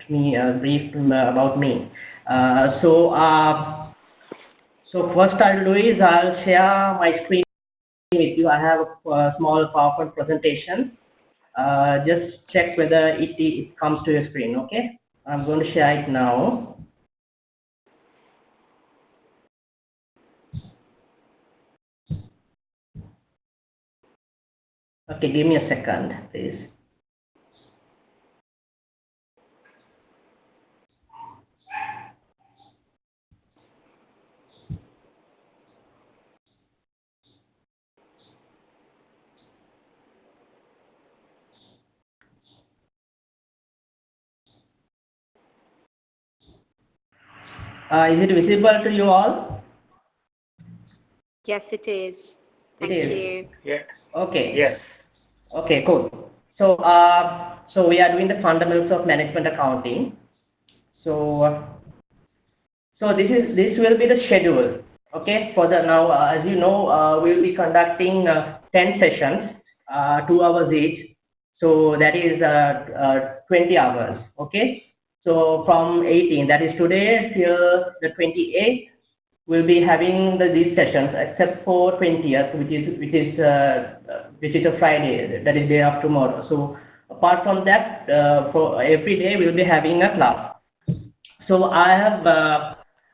brief about me. So first I'll do is I'll share my screen with you. I have a small PowerPoint presentation. Just check whether it comes to your screen. Okay, I'm going to share it now. Okay, give me a second, please. Is it visible to you all? Yes, it is. Thank you. Yes. Okay. Yes. Okay, cool. So, so we are doing the fundamentals of management accounting. So, this will be the schedule. Okay, for the now, as you know, we'll be conducting 10 sessions, 2 hours each. So that is 20 hours. Okay. So from 18, that is today till the 28th, we'll be having these sessions, except for 20th, which is a Friday, that is day after tomorrow. So apart from that, for every day we'll be having a class. So I have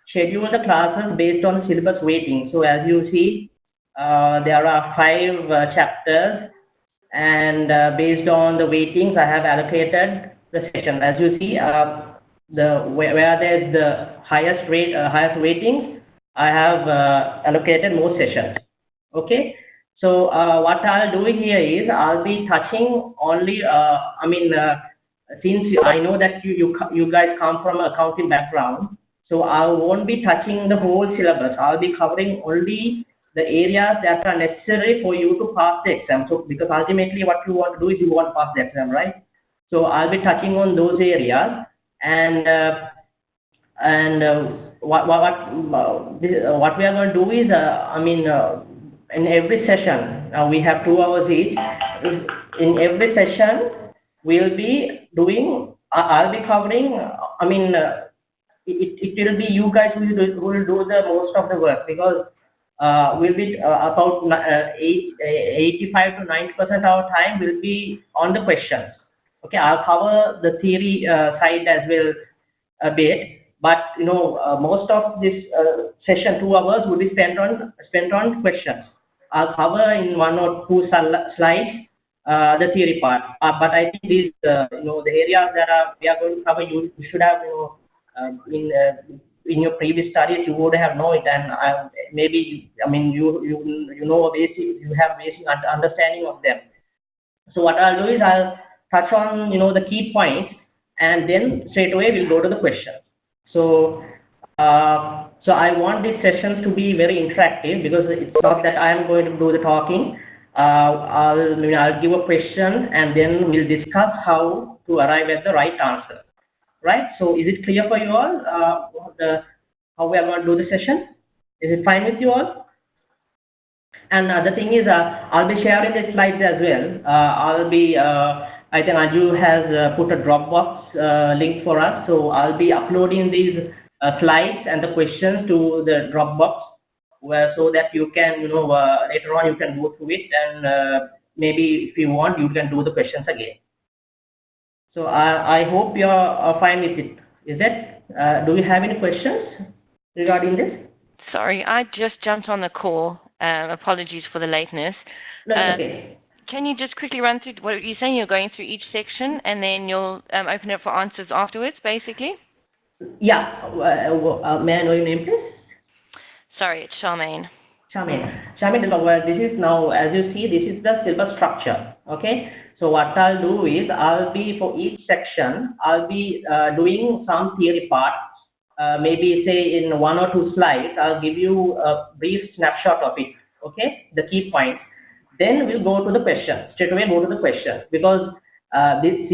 scheduled the classes based on syllabus weighting. So as you see, there are 5 chapters, and based on the weightings, I have allocated the session. As you see, where there's the highest weightings, I have allocated more sessions. Okay. So what I'll do here is I'll be touching only. Since I know that you guys come from an accounting background, so I won't be touching the whole syllabus. I'll be covering only the areas that are necessary for you to pass the exam. So because ultimately what you want to do is you want to pass the exam, right? So I'll be touching on those areas, and what we are going to do is in every session we have 2 hours each. In every session we'll be doing. I'll be covering. It will be you guys who will do the most of the work, because will be about 85 to 90% of our time will be on the questions. Okay, I'll cover the theory side as well a bit, but most of this session 2 hours will be spent on questions. I'll cover in 1 or 2 slides the theory part, but I think these the areas that we are going to cover, you should have in your previous studies you would have known it, and maybe you know basic, you have basic understanding of them. So what I'll do is I'll touch on the key points, and then straight away we'll go to the question. So so I want these sessions to be very interactive, because it's not that I am going to do the talking. I'll give a question, and then we'll discuss how to arrive at the right answer. Right? So is it clear for you all how we are going to do the session? Is it fine with you all? And the thing is, I'll be sharing the slides as well. I think Aju has put a Dropbox link for us, so I'll be uploading these slides and the questions to the Dropbox, so that you can, later on you can go through it, and maybe if you want, you can do the questions again. So I hope you are fine with it. Is it? Do you have any questions regarding this? Sorry, I just jumped on the call. Apologies for the lateness. No, it's okay. Can you just quickly run through what you're saying? You're going through each section, and then you'll open it for answers afterwards, basically? Yeah. May I know your name, please? Sorry, it's Charmaine. Charmaine, this is now, as you see, this is the syllabus structure. Okay. So what I'll do is for each section, I'll be doing some theory part. Maybe say in 1 or 2 slides, I'll give you a brief snapshot of it. Okay, the key points. Then we'll go to the question. Straight away go to the question, because this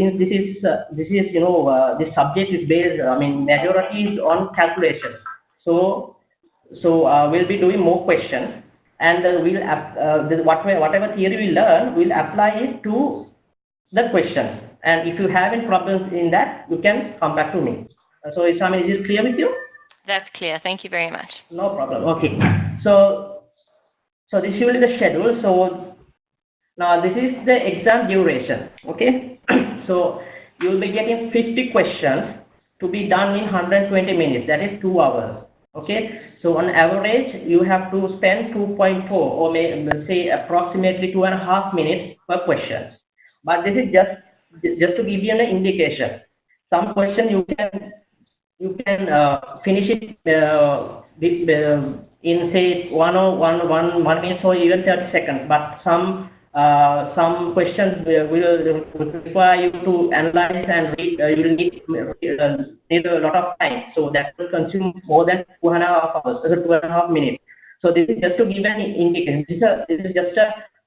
subject is based. Majority is on calculations. So we'll be doing more questions, and whatever theory we learn, we'll apply it to the questions. and if you have any problems in that, you can come back to me. So, Isami, is it clear with you? That's clear. Thank you very much. No problem. Okay. So this will be the schedule. So now this is the exam duration. Okay. So you will be getting 50 questions to be done in 120 minutes. That is 2 hours. Okay. So on average, you have to spend 2.4 or say approximately 2.5 minutes per question. But this is just to give you an indication. Some question you can finish it in say 1 minute or even 30 seconds. But some questions will require you to analyze and read. You will need a lot of time, so that will consume more than 2.5 hours, 2.5 minutes. So this is just to give an indication. This is just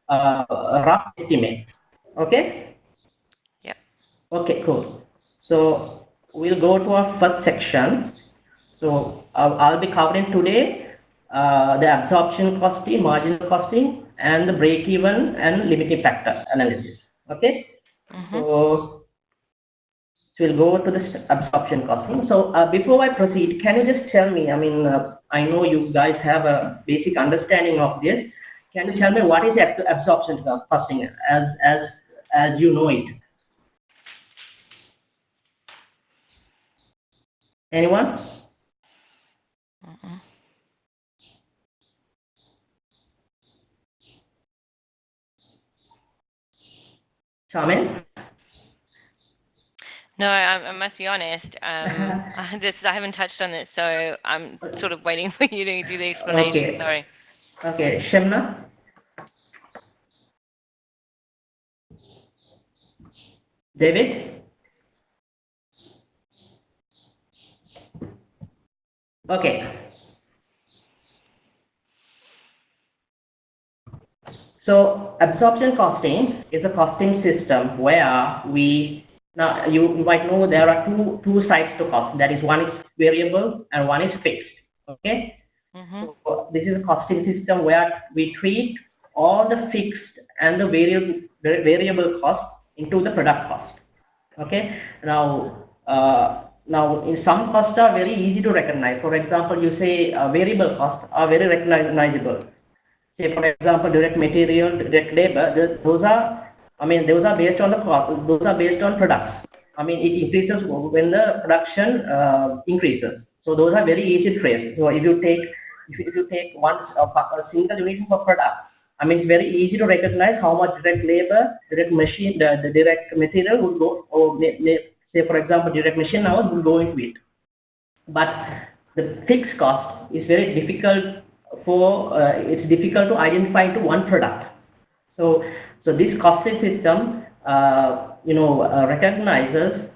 a rough estimate. Okay. Yeah. Okay. Cool. So we'll go to our first section. So I'll be covering today the absorption costing, marginal costing, and the break-even and limiting factor analysis. Okay. So we'll go to the absorption costing. So before I proceed, can you just tell me? I mean, I know you guys have a basic understanding of this. Can you tell me what is absorption costing as you know it? Anyone? Charmin? No, I must be honest. I haven't touched on it, so I'm sort of waiting for you to do the explanation. Okay. Sorry. Okay, Shemna? David? Okay. So absorption costing is a costing system where now you might know there are two sides to cost. That is, one is variable and one is fixed. Okay. So this is a costing system where we treat all the fixed and the variable cost into the product cost. Okay. Now in some costs are very easy to recognize. For example, you say variable costs are very recognizable. Say, for example, direct material, direct labor, those are based on the cost, those are based on products. I mean, it increases when the production increases. So those are very easy to trace. So if you take a single unit of a product, I mean, it's very easy to recognize how much direct labor, direct machine, the direct material would go, or say, for example, direct machine hours will go into it. But the fixed cost is very difficult it's difficult to identify to one product. So this costing system, recognizes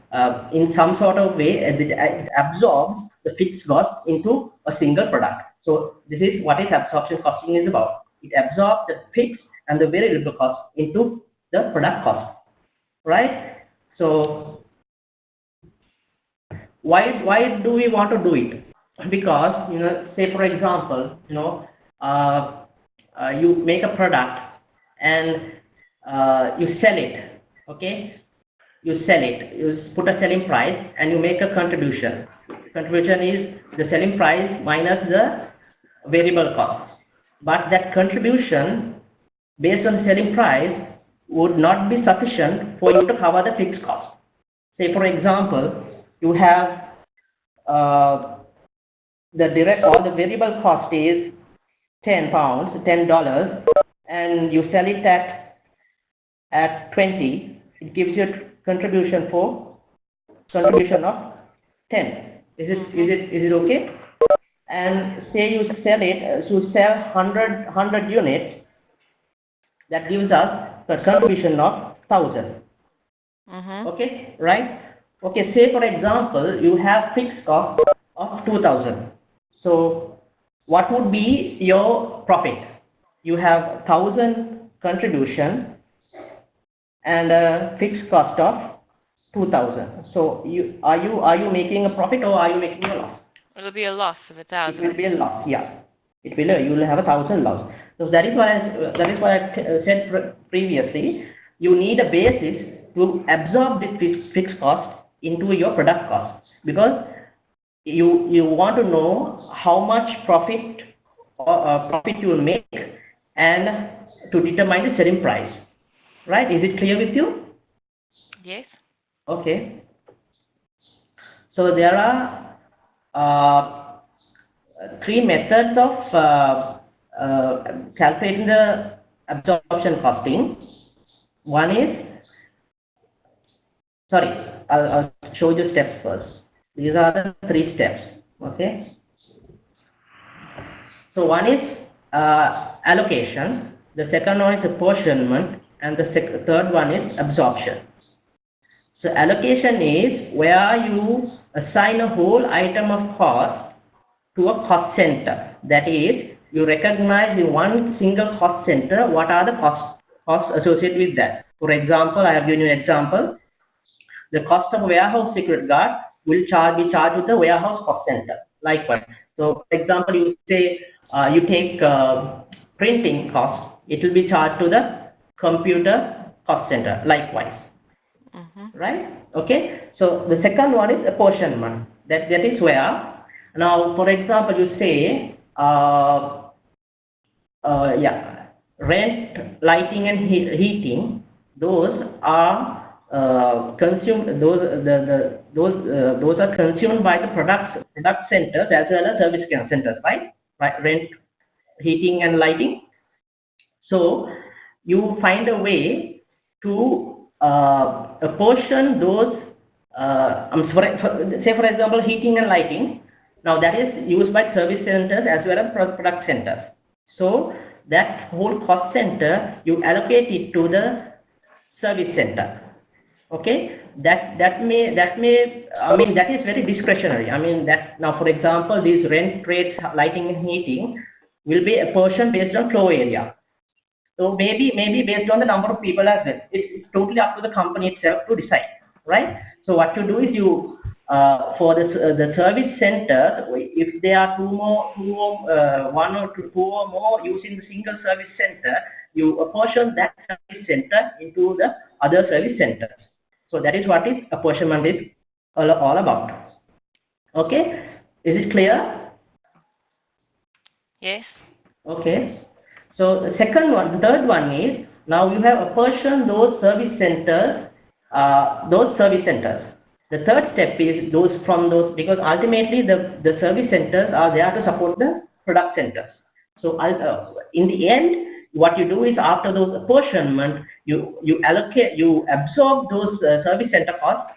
in some sort of way it absorbs the fixed cost into a single product. So this is what is absorption costing is about. It absorbs the fixed and the variable cost into the product cost, right? So why do we want to do it? Because say for example, you make a product and you sell it. Okay, you sell it. You put a selling price and you make a contribution. Contribution is the selling price minus the variable cost. But that contribution based on the selling price would not be sufficient for you to cover the fixed cost. Say for example, you have the direct or the variable cost is $10, and you sell it at 20. It gives you a contribution of 10. Is it okay? And say you sell 100 units. That gives us a contribution of 1,000. Okay, right? Okay, say for example, you have fixed cost of 2,000. So what would be your profit? You have 1,000 contribution and a fixed cost of 2,000. So are you making a profit or are you making a loss? It'll be a loss of 1,000. It will be a loss. Yeah, you will have 1,000 loss. So that is why I said previously, you need a basis to absorb this fixed cost into your product cost, because you want to know how much profit you will make and to determine the selling price, right? Is it clear with you? Yes. Okay. So there are three methods of calculating the absorption costing. One is, sorry, I'll show you steps first. These are the three steps. Okay. So one is allocation, the second one is apportionment, and the third one is absorption. So allocation is where you assign a whole item of cost to a cost center. That is, you recognize in one single cost center what are the costs associated with that. For example, I have given you an example. The cost of warehouse security guard will be charged with the warehouse cost center. Likewise. So, for example, you say you take printing cost, it will be charged to the computer cost center. Likewise. Right? Okay. So the second one is apportionment. That is where, now, for example, you say rent, lighting, and heating. Those are consumed. Those are consumed by the product centers as well as service centers, right? Right. Rent, heating, and lighting. So you find a way to apportion those. Say for example, heating and lighting. Now that is used by service centers as well as product centers. So that whole cost center you allocate it to the service center. Okay, that is very discretionary. I mean that now, for example, these rent rates, lighting and heating will be apportioned based on floor area. So maybe based on the number of people as well. It's totally up to the company itself to decide, right? So what you do is you for the service center, if there are one or two or more using the single service center, you apportion that service center into the other service centers. So that is what is apportionment is all about. Okay, is it clear? Yes. Okay. So the third one is, now you have apportioned those service centers. The third step is because ultimately the service centers are there to support the product centers. So in the end, what you do is, after those apportionment, you absorb those service center costs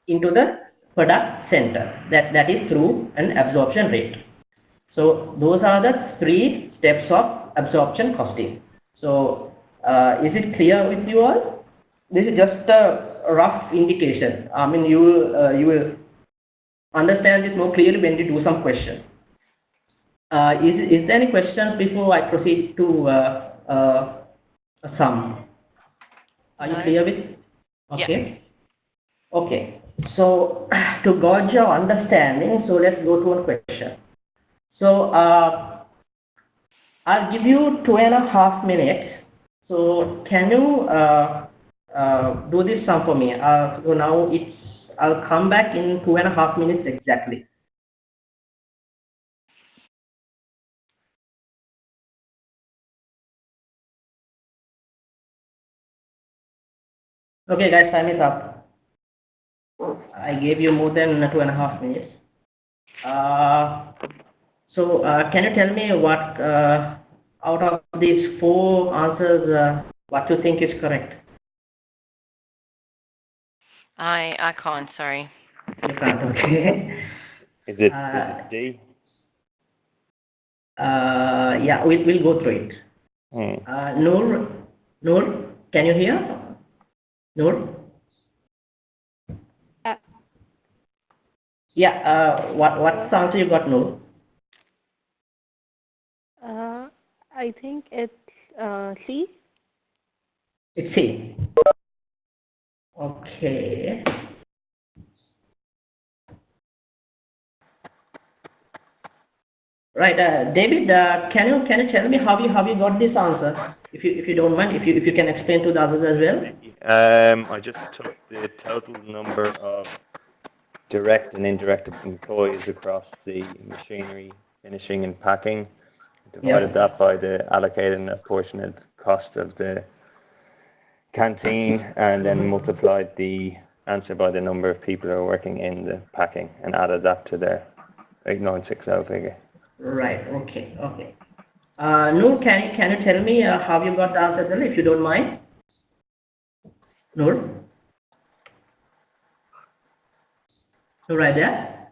into the product center. That is through an absorption rate. So those are the three steps of absorption costing. So is it clear with you all? This is just a rough indication. I mean, you will understand this more clearly when you do some questions. Is there any questions before I proceed to sum? Are you clear with? Okay. Yeah. Okay. So to gauge your understanding, so let's go to one question. So I'll give you 2.5 minutes. So can you do this sum for me? So now I'll come back in 2.5 minutes exactly. Okay, guys, time is up. I gave you more than 2.5 minutes. So can you tell me what out of these 4 answers, what you think is correct? I can't, sorry. You can't, okay. Is it D? Yeah, we'll go through it. Noor, can you hear? Noor? Yeah, what's the answer you got, Noor? I think it's C. It's C. Okay. Right, David, can you tell me how you got this answer? If you don't mind, if you can explain to the others as well. I just took the total number of direct and indirect employees across the machinery, finishing and packing, divided that by the allocated and apportioned cost of the canteen, and then multiplied the answer by the number of people who are working in the packing and added that to the 8960 figure. Right, okay. Noor, can you tell me how you got the answer, if you don't mind? Noor? Noor, right there?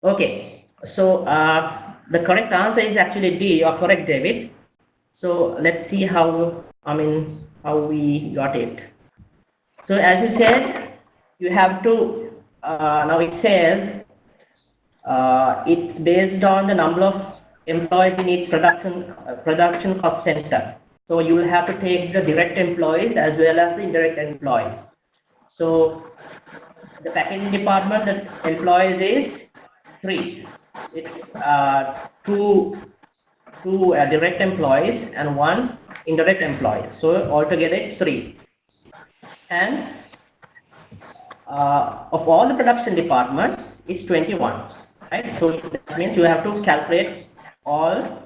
Okay, so the correct answer is actually D. You are correct, David. So let's see how we got it. So as you said, you have to now it says it's based on the number of employees in each production cost center. So you will have to take the direct employees as well as the indirect employees. So the packaging department, the employees is 3. It's two direct employees and 1 indirect employee. So altogether it's 3. And of all the production departments, it's 21. Right? So that means you have to calculate all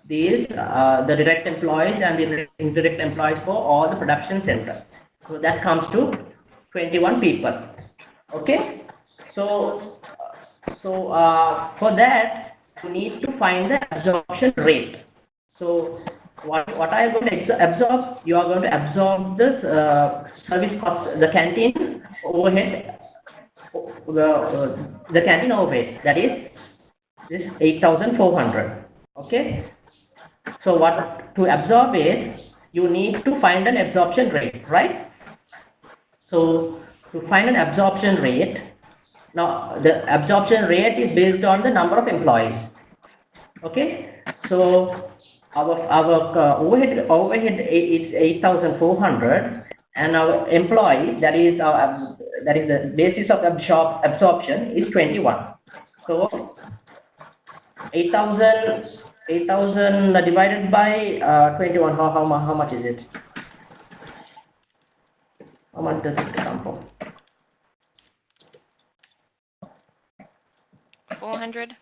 these the direct employees and the indirect employees for all the production centers. So that comes to 21 people. Okay. So for that you need to find the absorption rate. So what are you going to absorb? You are going to absorb this service cost, the canteen overhead, the canteen overhead, that is this 8,400. Okay. So what to absorb it, you need to find an absorption rate, right? So to find an absorption rate, now the absorption rate is based on the number of employees. Okay. So our overhead is 8,400, and our employee, that is the basis of absorption, is 21. So 8,000 divided by 21. How much is it? How much does it come from? 400.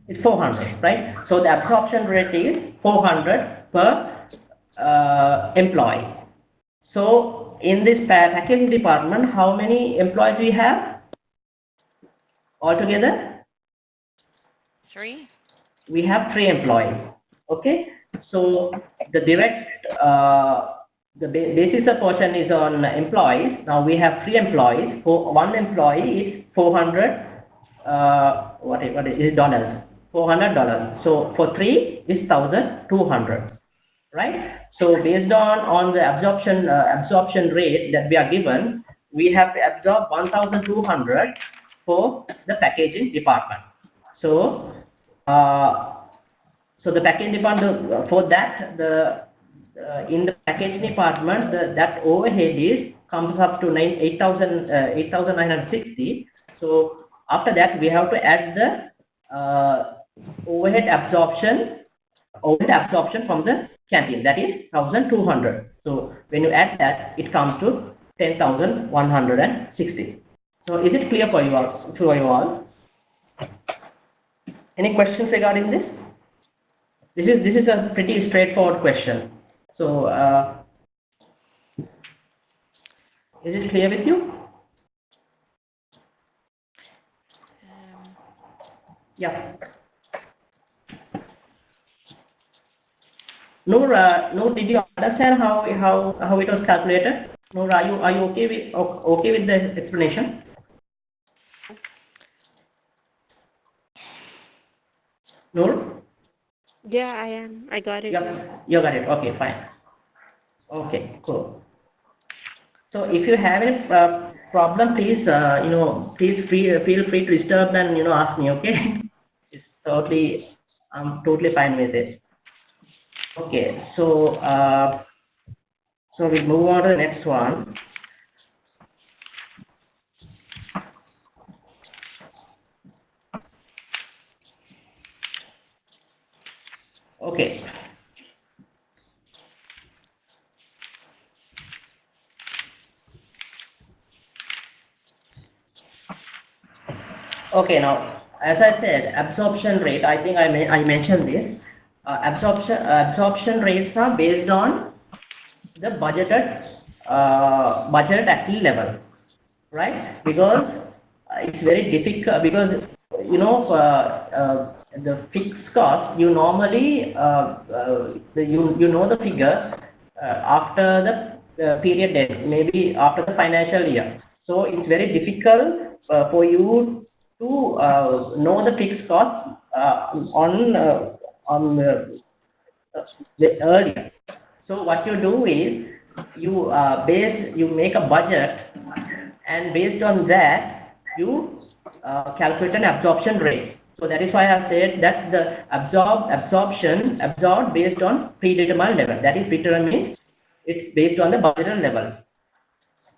It's 400, right? So the absorption rate is 400 per employee. So in this packaging department, how many employees we have altogether? 3. We have 3 employees. Okay. So the direct the basis of portion is on employees. Now we have 3 employees. For 1 employee is 400. What is dollars? $400. So for 3 is 1,200, right? So based on the absorption rate that we are given, we have to absorb 1,200 for the packaging department. So so the packaging department, for that, in the packaging department, that overhead comes up to 8,960. So after that, we have to add the overhead absorption from the canteen, that is 1,200. So when you add that, it comes to 10,160. So is it clear for you all? Any questions regarding this? This is a pretty straightforward question. So is it clear with you? Yeah. Noor, did you understand how it was calculated? Noor, are you okay with the explanation? Noor? Yeah, I am. I got it. Yeah, you got it. Okay, fine. Okay, cool. So if you have any problem, please please feel free to disturb and ask me. Okay, I'm totally fine with it. Okay, so So we move on to the next one. Okay. Okay, now, as I said, absorption rate, I think I mentioned this. Absorption rates are based on the budgeted activity level, right? Because it's very difficult, because the fixed cost, you normally you know the figures after the period end, maybe after the financial year. So it's very difficult for you to know the fixed cost on the earlier. So what you do is you make a budget, and based on that you calculate an absorption rate. So that is why I said that the absorbed based on predetermined level. That is determined, it's based on the budgeted level.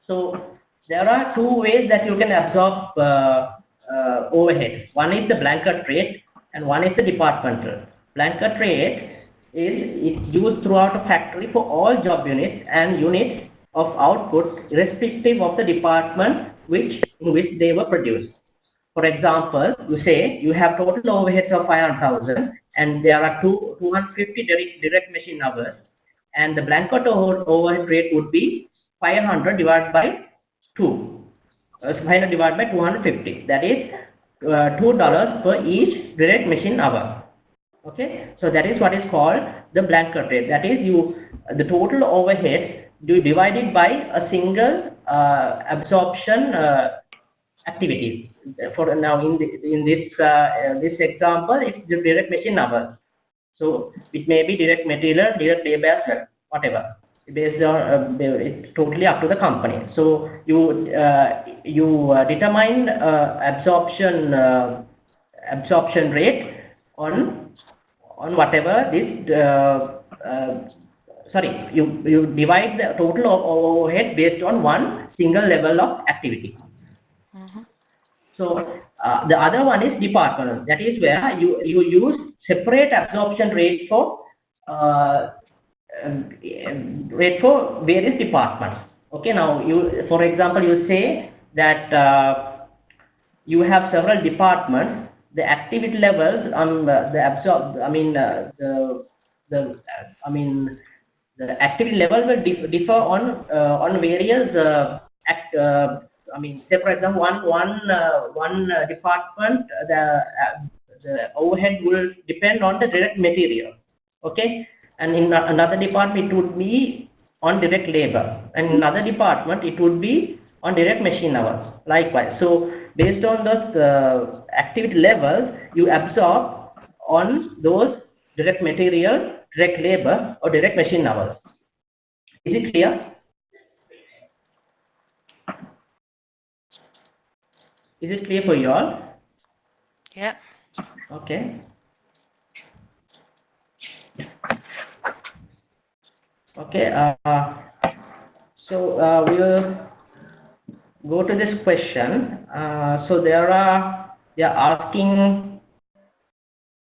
So there are two ways that you can absorb overhead. One is the blanket rate and one is the departmental. Blanket rate is used throughout a factory for all job units and units of output irrespective of the department in which they were produced. For example, you say you have total overheads of 500,000 and there are 250 direct machine hours, and the blanket overhead rate would be 500 divided by 2. 500 divided by 250. That is $2 per each direct machine hour. Okay, so that is what is called the blanket rate. That is the total overhead you divide it by a single absorption activity. For now, in this example, it's the direct machine hours. So it may be direct material, direct labor as well, whatever. Based on it's totally up to the company. So you determine absorption rate on whatever this you divide the total overhead based on one single level of activity. So the other one is departmental. That is where you use separate absorption rate for various departments. Okay, now for example, you say that you have several departments. The activity levels the activity level will differ on various say for example, one department, the overhead will depend on the direct material, okay, and in another department it would be on direct labor, and in another department it would be on direct machine hours, likewise. So based on those activity levels, you absorb on those direct material, direct labor, or direct machine hours. Is it clear? Is it clear for you all? Yeah. Okay. Okay. So we'll go to this question. So they are asking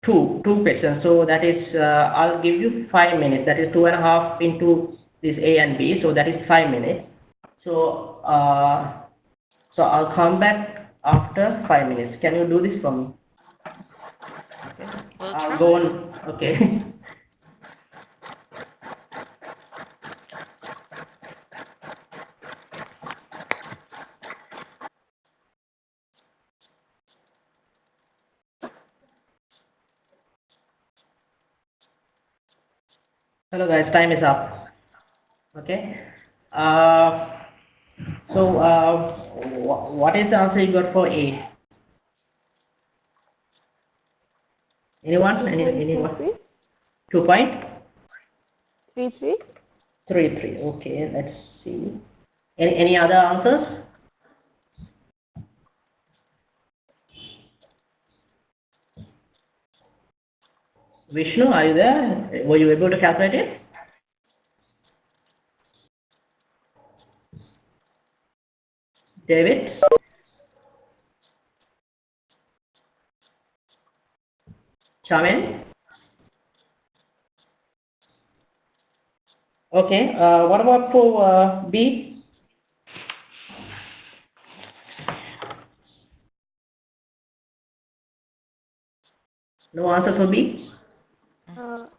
two questions. So that is I'll give you 5 minutes. That is 2.5 into this A and B. So that is 5 minutes. So so I'll come back after 5 minutes. Can you do this for me? Okay. I'll go on. Okay. Hello guys, time is up. Okay. So what is the answer you got for A? Anyone? Anyone? 2.33. 33. Okay, let's see. Any other answers? Vishnu, are you there? Were you able to calculate it? David? Charmaine? Okay, what about for B? No answer for B?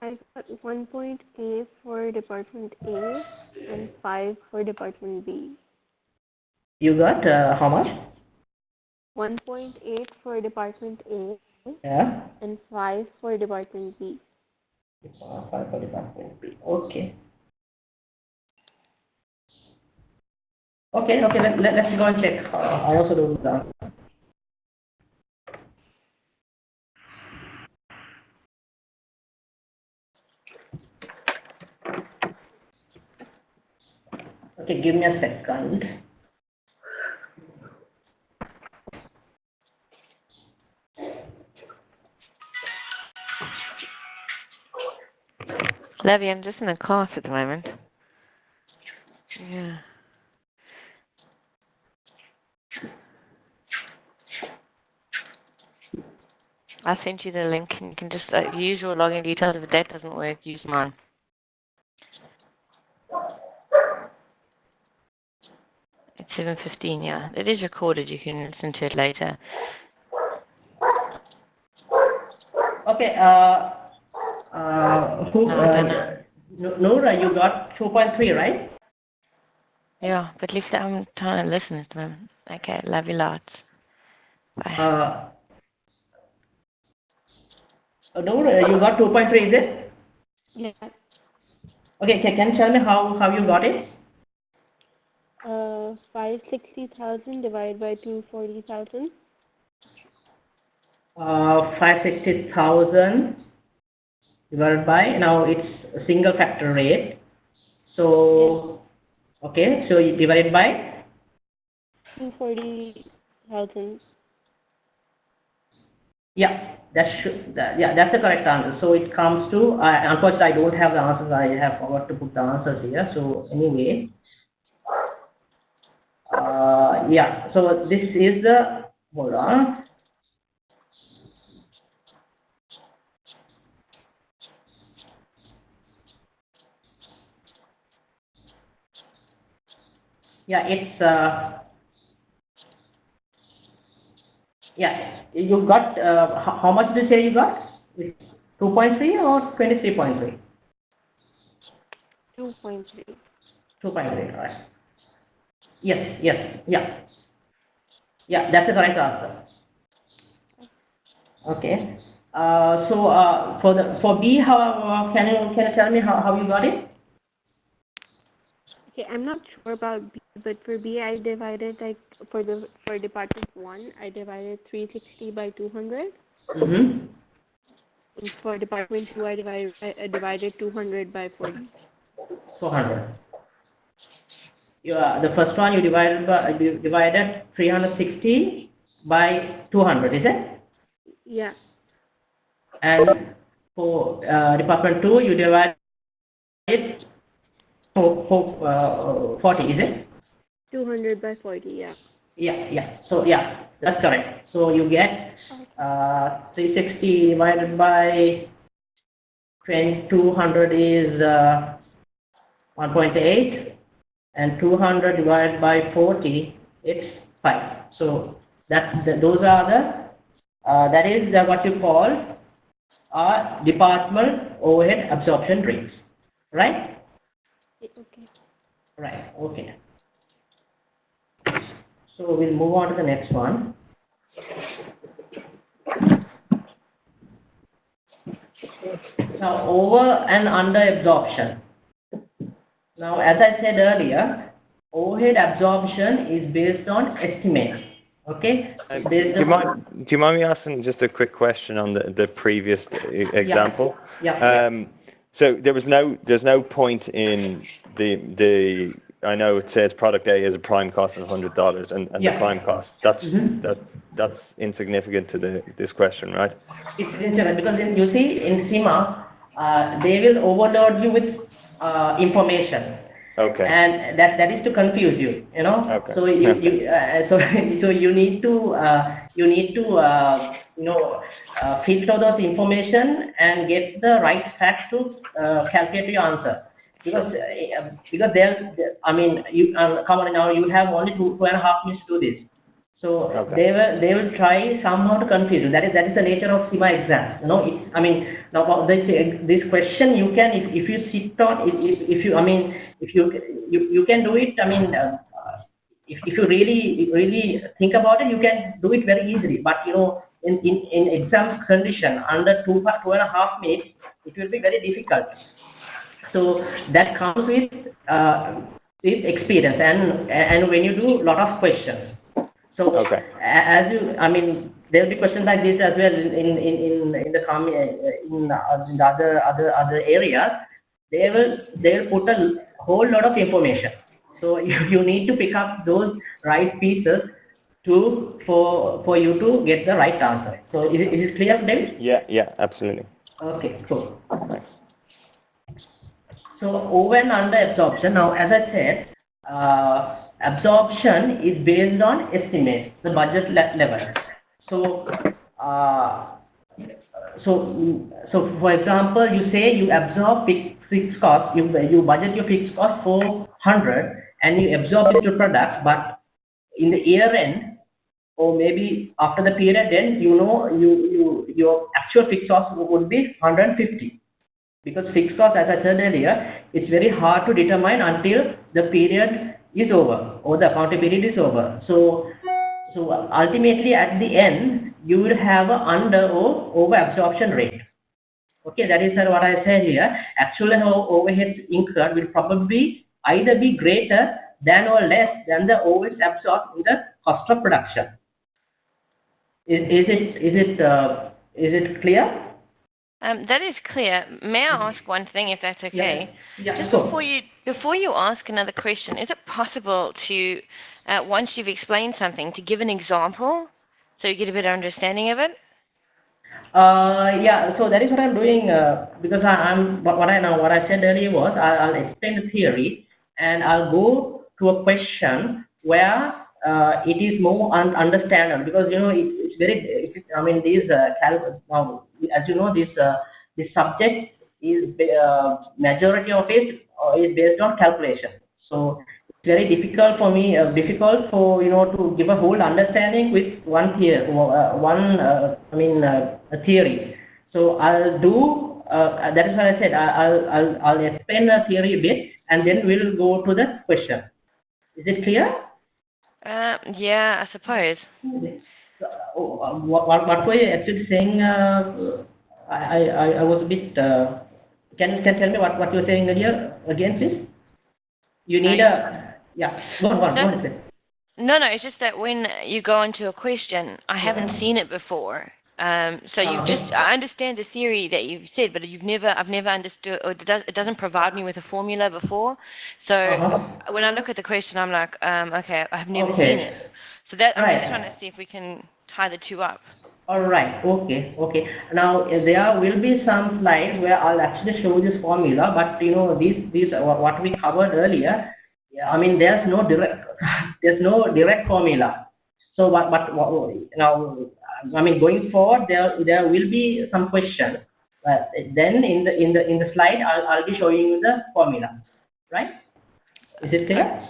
I got 1.8 for department A and 5 for department B. You got how much? 1.8 for department A Yeah. and 5 for department B. 5 for department B. Okay. Okay, let's go and check. I also do that. Okay, give me a second. Levy, I'm just in a class at the moment. Yeah. I sent you the link, and you can just use your login details. If that doesn't work, use mine. It's 7:15. Yeah, it is recorded. You can listen to it later. Okay. Noora, you got 2.3, right? Yeah, but at least I'm trying to listen at the moment. Okay, love you lots. Bye. Noora, you got 2.3, is it? Yeah. Okay, can you tell me how you got it? 560,000 divided by 240,000. 560,000 divided by, now it's a single factor rate. So, okay, so you divide it by? 240,000. Yeah, that's the correct answer. So it comes to, unfortunately I don't have the answers, I have forgot to put the answers here. So anyway, yeah, so this is the, hold on. Yeah, it's, yeah, you got, how much did you say you got? 2.3 or 23.3? 2.3. 2.3, right. Yes, yeah. Yeah, that's the correct answer. Okay. So for B, how can you tell me how you got it? Okay, I'm not sure about B, but for B I divided like for department 1 I divided 360 by 200. Mm-hmm. And for department 2 I divided 200 by 40. 400. The first one you divided 360 by 200, is it? Yeah. And for department 2 you divide it for 40, is it? 200 by 40, yeah. Yeah. So yeah, that's correct. So you get 360 divided by 200 is 1.8, and 200 divided by 40, it's 5. So those are that is what you call department overhead absorption rates, right? Okay. Right. Okay. So we'll move on to the next one. Now over and under absorption. Now as I said earlier, overhead absorption is based on estimates. Okay? Do you mind me asking just a quick question on the previous example? Yeah. So there's no point in the I know it says product A is a prime cost of $100 and the prime cost. That's insignificant to this question, right? It's insignificant because you see in CIMA they will overload you with information. Okay. And that is to confuse you, you know. Okay. So so you need to filter those information and get the right facts to calculate your answer. Because I mean, come on now, you have only 2.5 minutes to do this. So Okay. they will try somehow to confuse you. That is the nature of CIMA exams. You know, I mean, now this question you can, if you sit on, if you, I mean, if you can do it. I mean, if you really think about it, you can do it very easily. But you know, in exam condition under 2.5 minutes, it will be very difficult. So that comes with experience and when you do lot of questions. So Okay. as you, I mean, there will be questions like this as well in the other areas. They will put a whole lot of information. So you need to pick up those right pieces for you to get the right answer. So is it clear, David? Yeah, absolutely. Okay, cool. Thanks. So over and under absorption. Now, as I said, absorption is based on estimate, the budget level. So, so for example, you say you absorb fixed cost. You budget your fixed cost for 100, and you absorb it to product. But in the year end, or maybe after the period end, you know your actual fixed cost would be 150. Because fixed cost, as I said earlier, it's very hard to determine until the period is over or the accounting period is over. So ultimately at the end, you will have a under or over absorption rate. Okay, that is what I said here. Actual overheads incurred will probably either be greater than or less than the overheads absorbed in the cost of production. Is it clear? That is clear. May I ask one thing, if that's okay? Yeah. Just Sure. before you ask another question, is it possible to, once you've explained something, to give an example so you get a better understanding of it? Yeah, so that is what I'm doing because what I said earlier was I'll explain the theory and I'll go to a question where it is more understandable, because you know it's very, I mean these now, as you know, this subject is majority of it is based on calculation. So it's very difficult for me, difficult for to give a whole understanding with one theory, a theory. So I'll do that is what I said. I'll explain the theory a bit, and then we'll go to the question. Is it clear? Yeah, I suppose. What were you actually saying? I was a bit. Can you tell me what you were saying earlier again, please? You need yeah. Go on. What is it? No, it's just that when you go into a question, I haven't seen it before. So I understand the theory that you've said, but I've never understood, or it doesn't provide me with a formula before. So when I look at the question, I'm like, okay, I've never seen it. So that I'm just trying to see if we can tie the two up. All right. Okay. Now there will be some slides where I'll actually show this formula, but these what we covered earlier. I mean, there's no direct formula. So what now? I mean, going forward, there will be some questions. Then in the slide, I'll be showing you the formula. Right? Is it clear?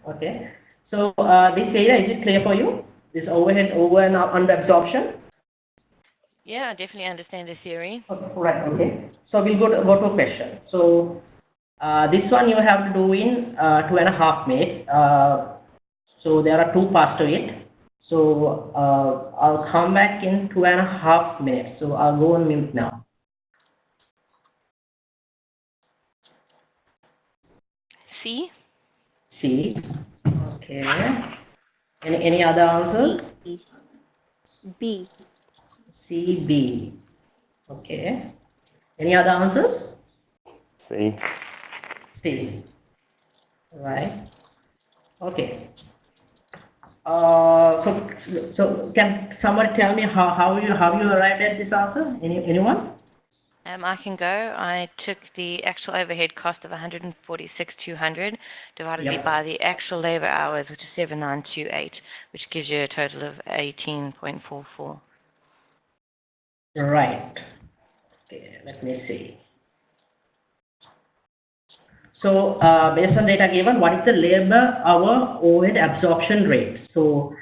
Okay. So this area, is it clear for you? This over and under absorption? Yeah, I definitely understand the theory. Right, okay. So we'll go to a question. So this one you have to do in 2.5 minutes. So there are two parts to it. So I'll come back in 2.5 minutes. So I'll go on mute now. C? Okay. Any other answers? B. C, B. Okay. Any other answers? C. Right. Okay. So can somebody tell me how you arrived at this answer? Anyone? I can go. I took the actual overhead cost of 146,200 divided Yep. by the actual labor hours, which is 7928, which gives you a total of 18.44. Right. Okay, let me see. So, based on data given, what is the labor hour overhead absorption rate? So,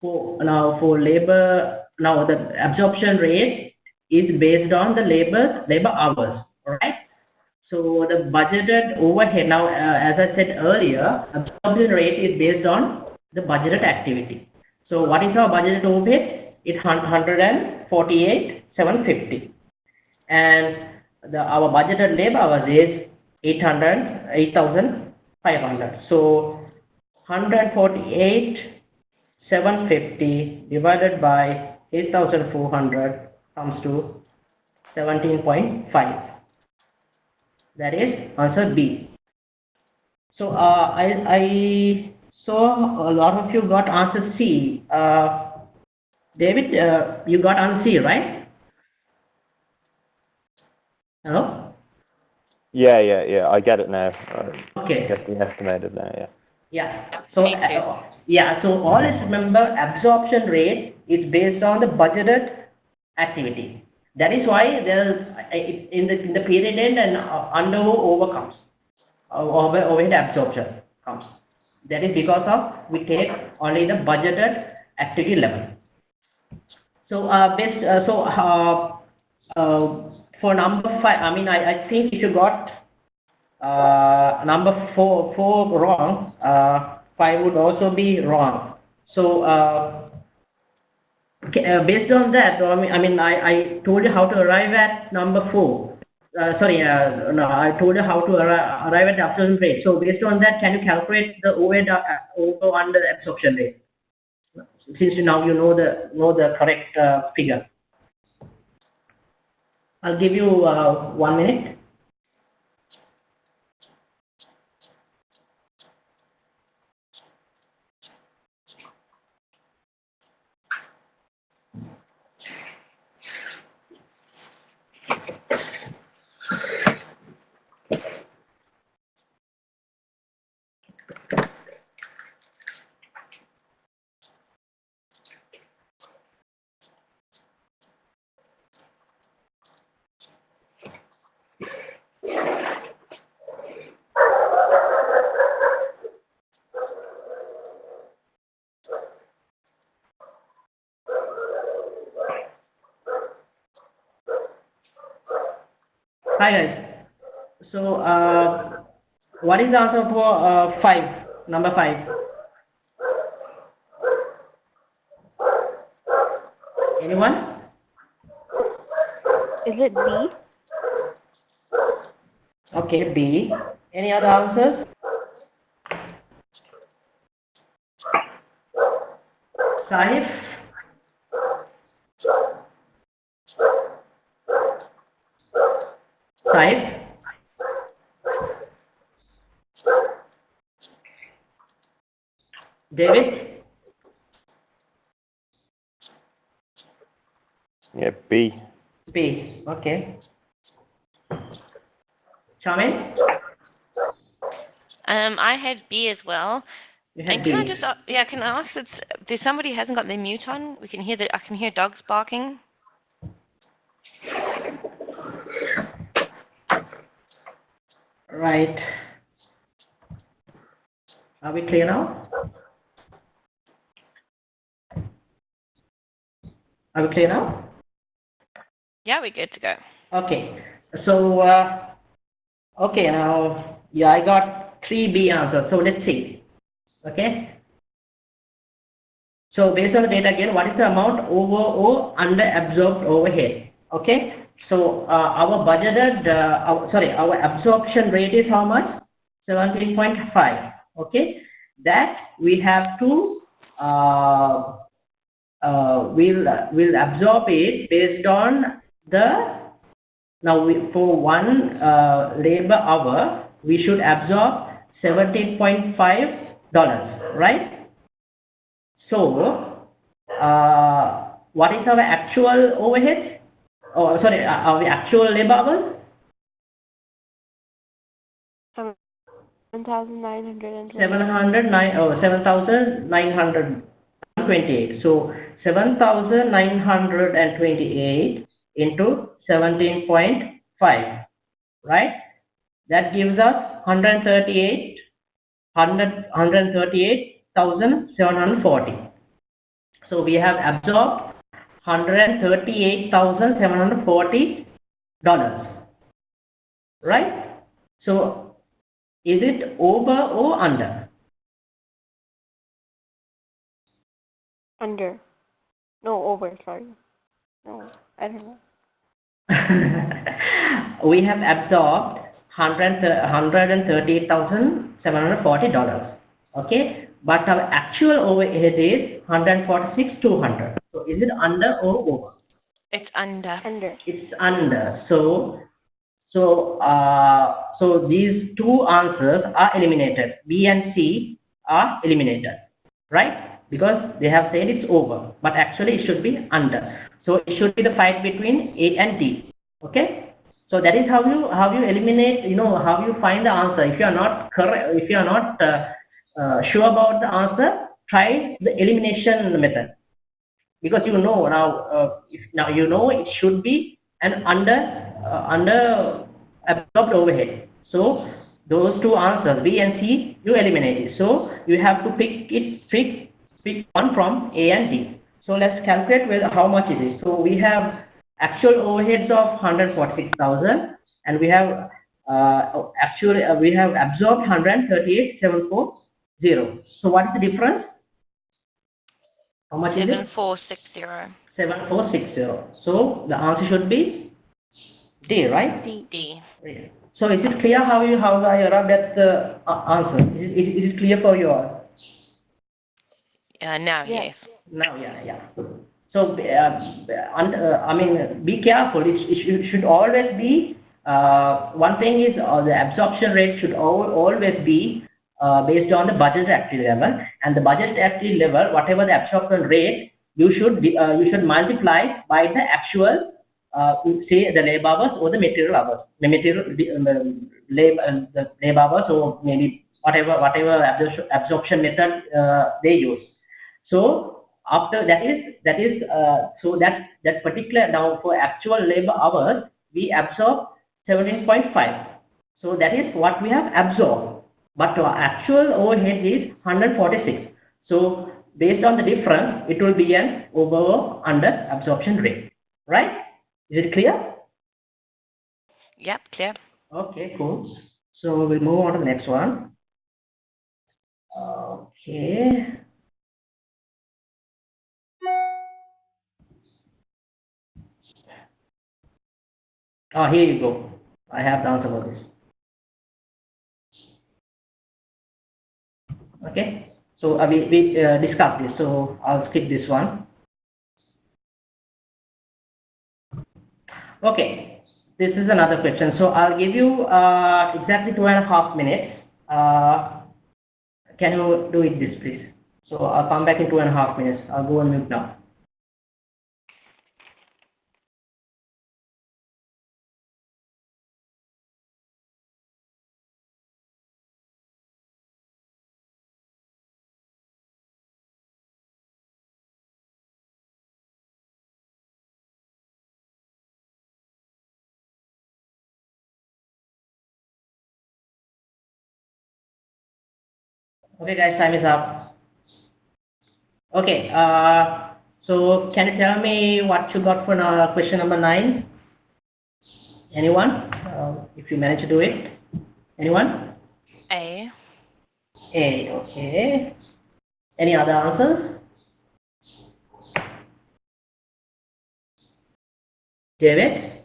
for the absorption rate is based on the labor hours, right? So the budgeted overhead now, as I said earlier, absorption rate is based on the budgeted activity. So what is our budgeted overhead? It's 148,750, and our budgeted labor hours is 8,500. So 148,750 divided by 8,400 comes to 17.5. That is answer B. So I saw a lot of you got answer C. David, you got answer C, right? Hello? Yeah. I get it now. Okay. I get the estimated now, yeah. Yeah. So Me too. So always remember, absorption rate is based on the budgeted activity. That is why there's in the period end and under over comes, overhead absorption comes. That is because of we take only the budgeted activity level. So for number 5, I think if you got number 4 wrong, 5 would also be wrong. So based on that, I told you how to arrive at number 4. I told you how to arrive at the absorption rate. So based on that, can you calculate the overhead over under absorption rate? Since now you know the correct figure. I'll give you 1 minute. Hi guys. So what is the answer for 5? Number 5. Anyone? Is it B? Okay, B. Any other answers? Saif? Saif? David? Yeah, B. B. Okay. Charmaine? I had B as well. You had And B. can I just, can I ask if there's somebody who hasn't got their mute on? I can hear dogs barking. Right. Are we clear now? Are we clear now? Yeah, we're good to go. Okay. So, okay, now, yeah, I got 3 B answers. So let's see. Okay. So based on the data again, what is the amount over or under absorbed overhead? Okay. So our budgeted, our absorption rate is how much? 17.5. Okay. That we have to we'll absorb it based on the for one labor hour we should absorb $17.5, right? So what is our actual overhead? Oh, sorry, are we actual labor hours? 7,928. So 7,928 into 17.5, right? That gives us 138,740. So we have absorbed $138,740, right? So is it over or under? Under. No, over, sorry. No, I don't know. We have absorbed $138,740. Okay, but our actual overhead is 146,200. So is it under or over? It's under. Under. It's under. So these two answers are eliminated. B and C are eliminated, right? Because they have said it's over, but actually it should be under. So it should be the fight between A and D. Okay. So that is how you eliminate. How you find the answer. If you are not correct, if you are not sure about the answer, try the elimination method. Because now you know it should be an under absorbed overhead. So those two answers B and C you eliminate it. So you have to pick one from A and D. So let's calculate how much it is. So we have actual overheads of 146,000, and we have we have absorbed 138,740. So what is the difference? How much is it? 7460. 7460. So the answer should be D, right? D. So is it clear how I arrived at the answer? Is it clear for you all? Now, yes. Now, yeah. So be careful. It should always be. One thing is the absorption rate should always be based on the budget activity level, and the budget activity level, whatever the absorption rate, you should multiply by the actual, say the labor hours or the material hours, the labor hours, or maybe whatever absorption method they use. So after that particular, now for actual labor hours we absorb 17.5. So that is what we have absorbed, but our actual overhead is 146. So based on the difference, it will be an over or under absorption rate, right? Is it clear? Yep, clear. Okay, cool. So we'll move on to the next one. Okay. Here you go. I have the answer for this. Okay. So we discussed this. So I'll skip this one. Okay. This is another question. So I'll give you exactly 2.5 minutes. Can you do it this, please? So I'll come back in 2.5 minutes. I'll go on mute now. Okay, guys, time is up. Okay. So can you tell me what you got for question number 9? Anyone? If you manage to do it. Anyone? A. Okay. Any other answers? David?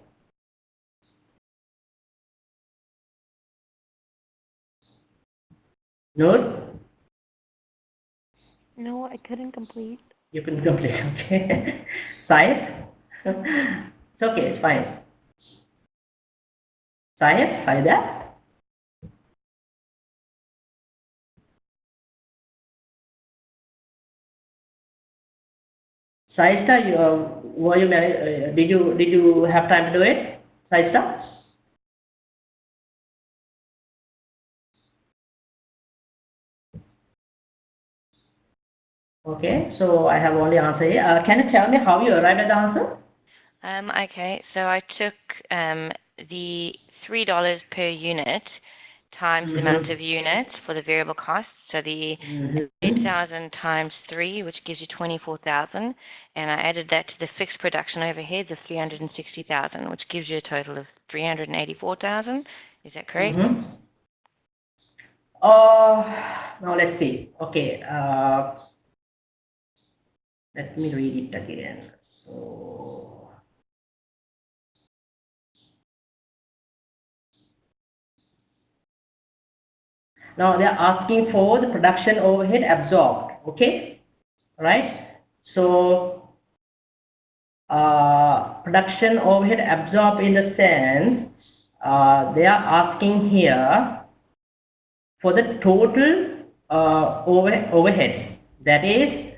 Noor? No, I couldn't complete. You can complete. Okay. Saif? It's okay, it's fine. Saif, are you there? Saista, were you did you have time to do it, Saista? Okay, so I have only answer here. Can you tell me how you arrived at the answer? Okay, so I took the $3 per unit times the amount of units for the variable cost. So the 8,000 times 3, which gives you 24,000, and I added that to the fixed production overheads of 360,000, which gives you a total of 384,000. Is that correct? Now let's see. Okay, let me read it again. So now they are asking for the production overhead absorbed. Okay, right? So production overhead absorbed in the sense they are asking here for the total overhead, that is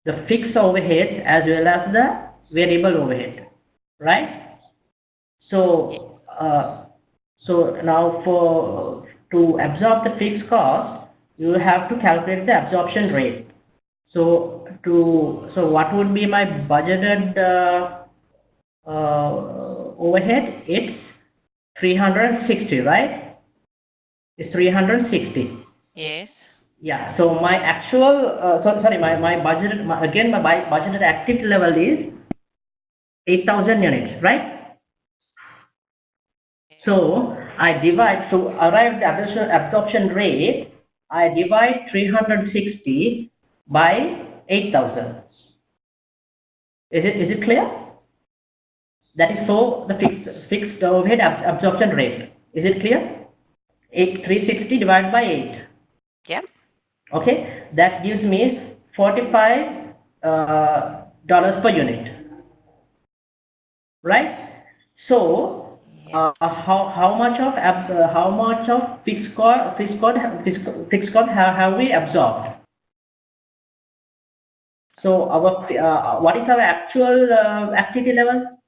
the fixed overhead as well as the variable overhead, right? So so now to absorb the fixed cost, you have to calculate the absorption rate. So what would be my budgeted overhead? It's 360, right? It's 360. Yes. Yeah. So my actual my budgeted my budgeted activity level is 8,000 units, right? So I divide, to arrive the absorption rate, I divide 360 by 8,000. Is it clear? That is so the fixed overhead absorption rate. Is it clear? 360 divided by 8. Yep. Okay, that gives me $45 per unit, right? So how much of fixed cost have we absorbed? So our what is our actual activity level?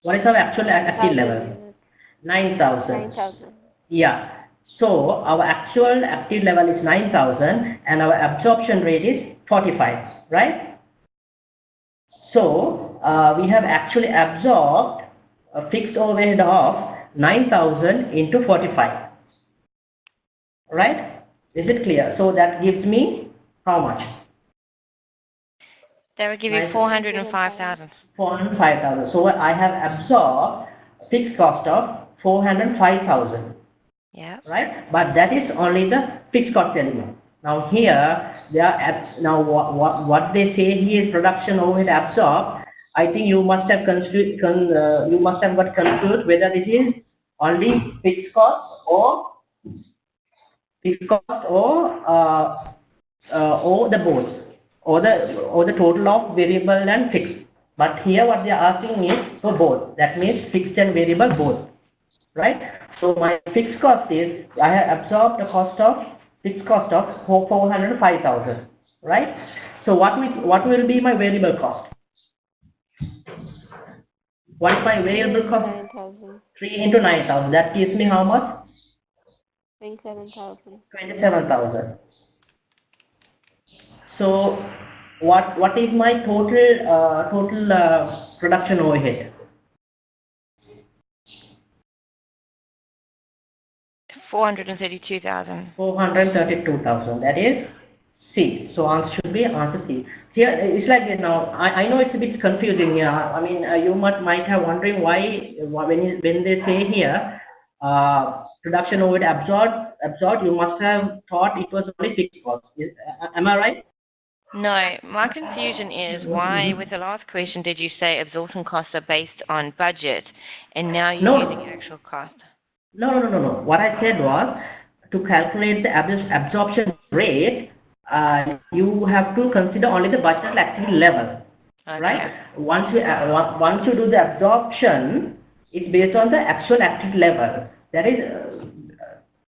What is our actual activity level? 9,000. 9,000. Yeah. So our actual active level is 9,000 and our absorption rate is 45, right? So we have actually absorbed a fixed overhead of 9,000 into 45, right? Is it clear? So that gives me how much? That would give you 405,000. 405,000. So I have absorbed fixed cost of 405,000. Yeah. Right? But that is only the fixed cost element. Now here they are now what they say here is production overhead absorbed. I think you must have got confused whether this is only fixed cost or the both, or the total of variable and fixed. But here what they are asking is for both. That means fixed and variable both, right? So my fixed cost is, I have absorbed the fixed cost of 405,000, right? So what will be my variable cost? What is my variable cost? 9,000. 3 into 9,000. That gives me how much? 27,000. 27,000. So what is my total production overhead? 432,000. 432,000. That is C. So answer should be answer C. Here it's like this now. I know it's a bit confusing here. I mean you might have wondering why when they say here production overhead absorbed, you must have thought it was only fixed cost. Am I right? No, my confusion is why, with the last question, did you say absorption costs are based on budget, and now you're using actual cost? No. What I said was, to calculate the absorption rate, you have to consider only the budget activity level, Okay. right? Once you do the absorption, it's based on the actual activity level. That is,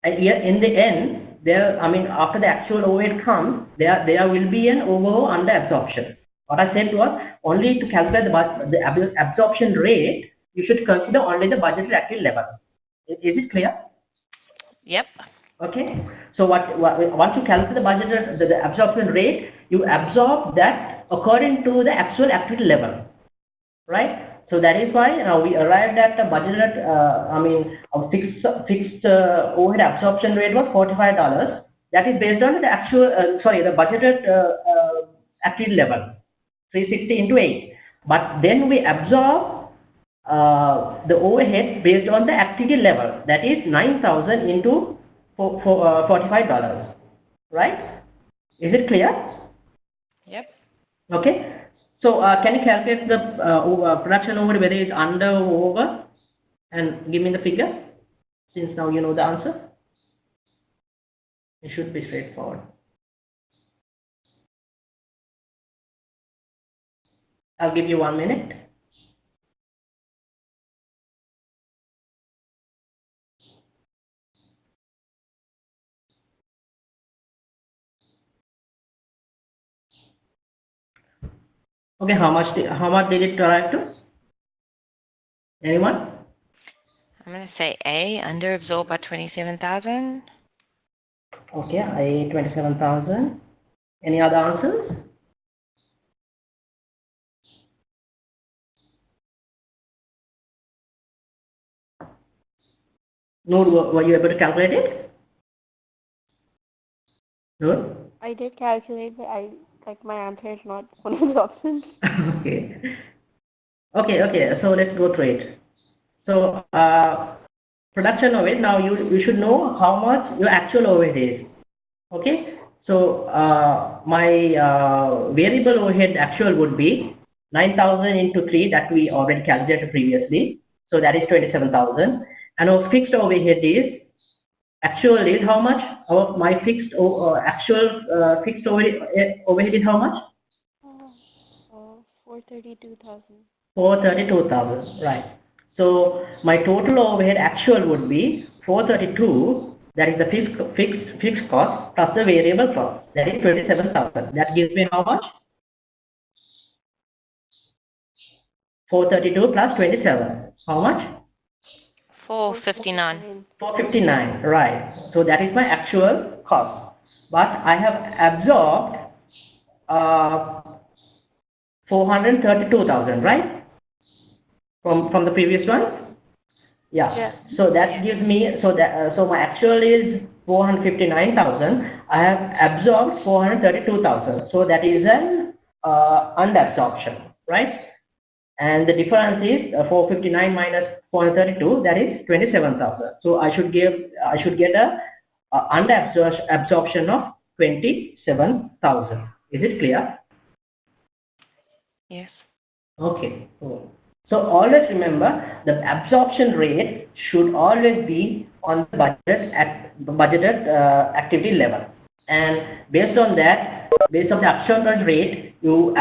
in the end, there, I mean, after the actual overhead comes, there will be an overall under absorption. What I said was only to calculate the absorption rate, you should consider only the budgeted active level. Is it clear? Yep. Okay. So once you calculate the budgeted the absorption rate, you absorb that according to the actual activity level, right? So that is why we arrived at a budgeted, a fixed overhead absorption rate was $45. That is based on the actual, the budgeted activity level, 360 into 8. But then we absorb the overhead based on the activity level. That is 9,000 into $45, right? Is it clear? Yep. Okay. So can you calculate the production overhead, whether it's under or over, and give me the figure, since now you know the answer? It should be straightforward. I'll give you 1 minute. Okay, how much did it arrive to? Anyone? I'm going to say A, under absorbed by 27,000. Okay, I 27,000. Any other answers? Noor, were you able to calculate it? Noor? I did calculate, but my answer is not one of the options. Okay. Okay. So let's go through it. So production overhead. Now you should know how much your actual overhead is. Okay. So my variable overhead actual would be 9,000 into 3, that we already calculated previously. So that is 27,000. And our fixed overhead is actual is how much? My actual fixed overhead is how much? 432,000. 432,000, right. So my total overhead actual would be 432, that is the fixed cost plus the variable cost, that is 27,000. That gives me how much? 432 plus 27. How much? 459. 459, right. So that is my actual cost. But I have absorbed 432,000, right? From the previous one? Yeah. So that gives me, so my actual is 459,000. I have absorbed 432,000. So that is an under absorption, right? And the difference is 459 minus 432, that is 27,000. So I should get a under absorption of 27,000. Is it clear? Yes. Okay. Cool. So always remember, the absorption rate should always be on the budgeted activity level, and based on that, based on the absorption rate, you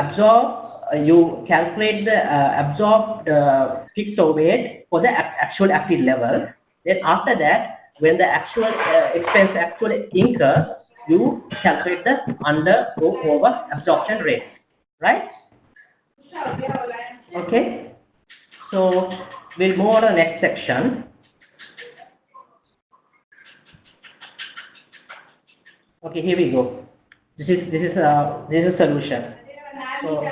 calculate the absorbed fixed overhead for the actual activity level. Then after that, when the actual expense actually incurs, you calculate the under or over absorption rate, right? Okay. So we'll move on to the next section. Okay, here we go. This is a solution. So,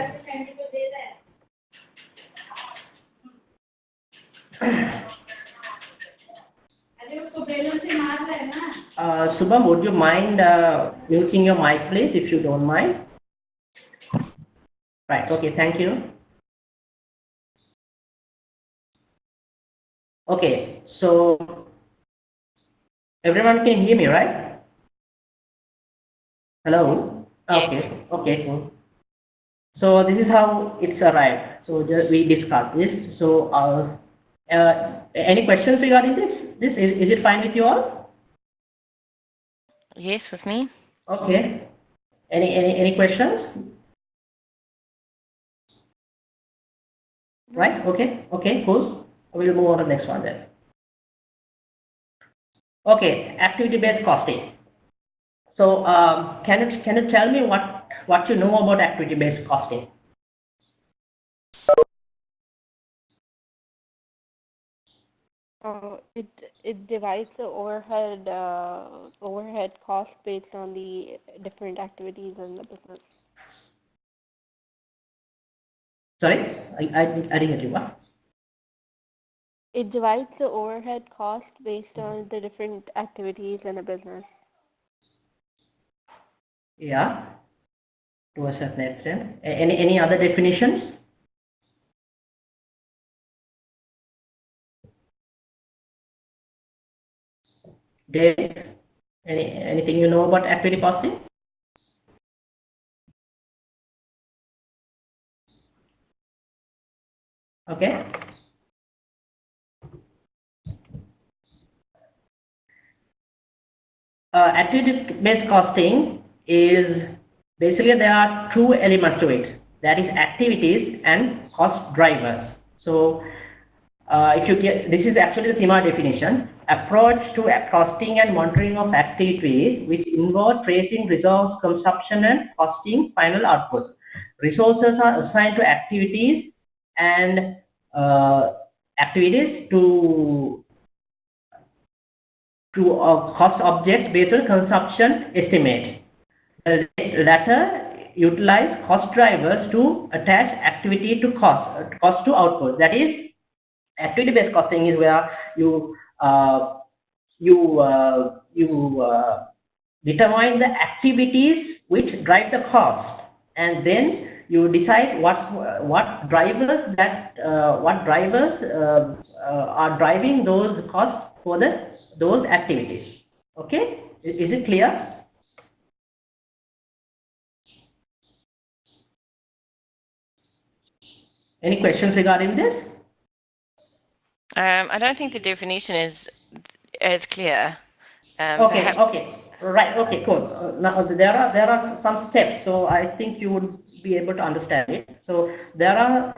Subham, would you mind muting your mic, please, if you don't mind? Right. Okay. Thank you. Okay. So everyone can hear me, right? Hello. Okay. Okay. Cool. So this is how it's arrived. So just we discussed this. So any questions regarding this? Is it fine with you all? Yes, with me. Okay. Any questions? Right. Okay. Okay. Cool. We'll move on to the next one then. Okay. Activity based costing. So can you tell me what you know about activity-based costing? It divides the overhead cost based on the different activities in the business. Sorry, I didn't get you. What? It divides the overhead cost based on the different activities in a business. Yeah, to a certain extent. Any other definitions? Dave, anything you know about activity costing? Okay. Activity-based costing is basically there are two elements to it. That is activities and cost drivers. So if you get, this is actually the CIMA definition: approach to costing and monitoring of activities which involve tracing resource consumption and costing final output. Resources are assigned to activities and activities to cost object based on consumption estimate. The latter utilize cost drivers to attach activity to cost to output. That is, activity-based costing is where you determine the activities which drive the cost, and then you decide what drivers are driving those costs for those activities. Okay, is it clear? Any questions regarding this? I don't think the definition is as clear. Okay, right, okay, cool. Now there are some steps, so I think you would be able to understand it. So there are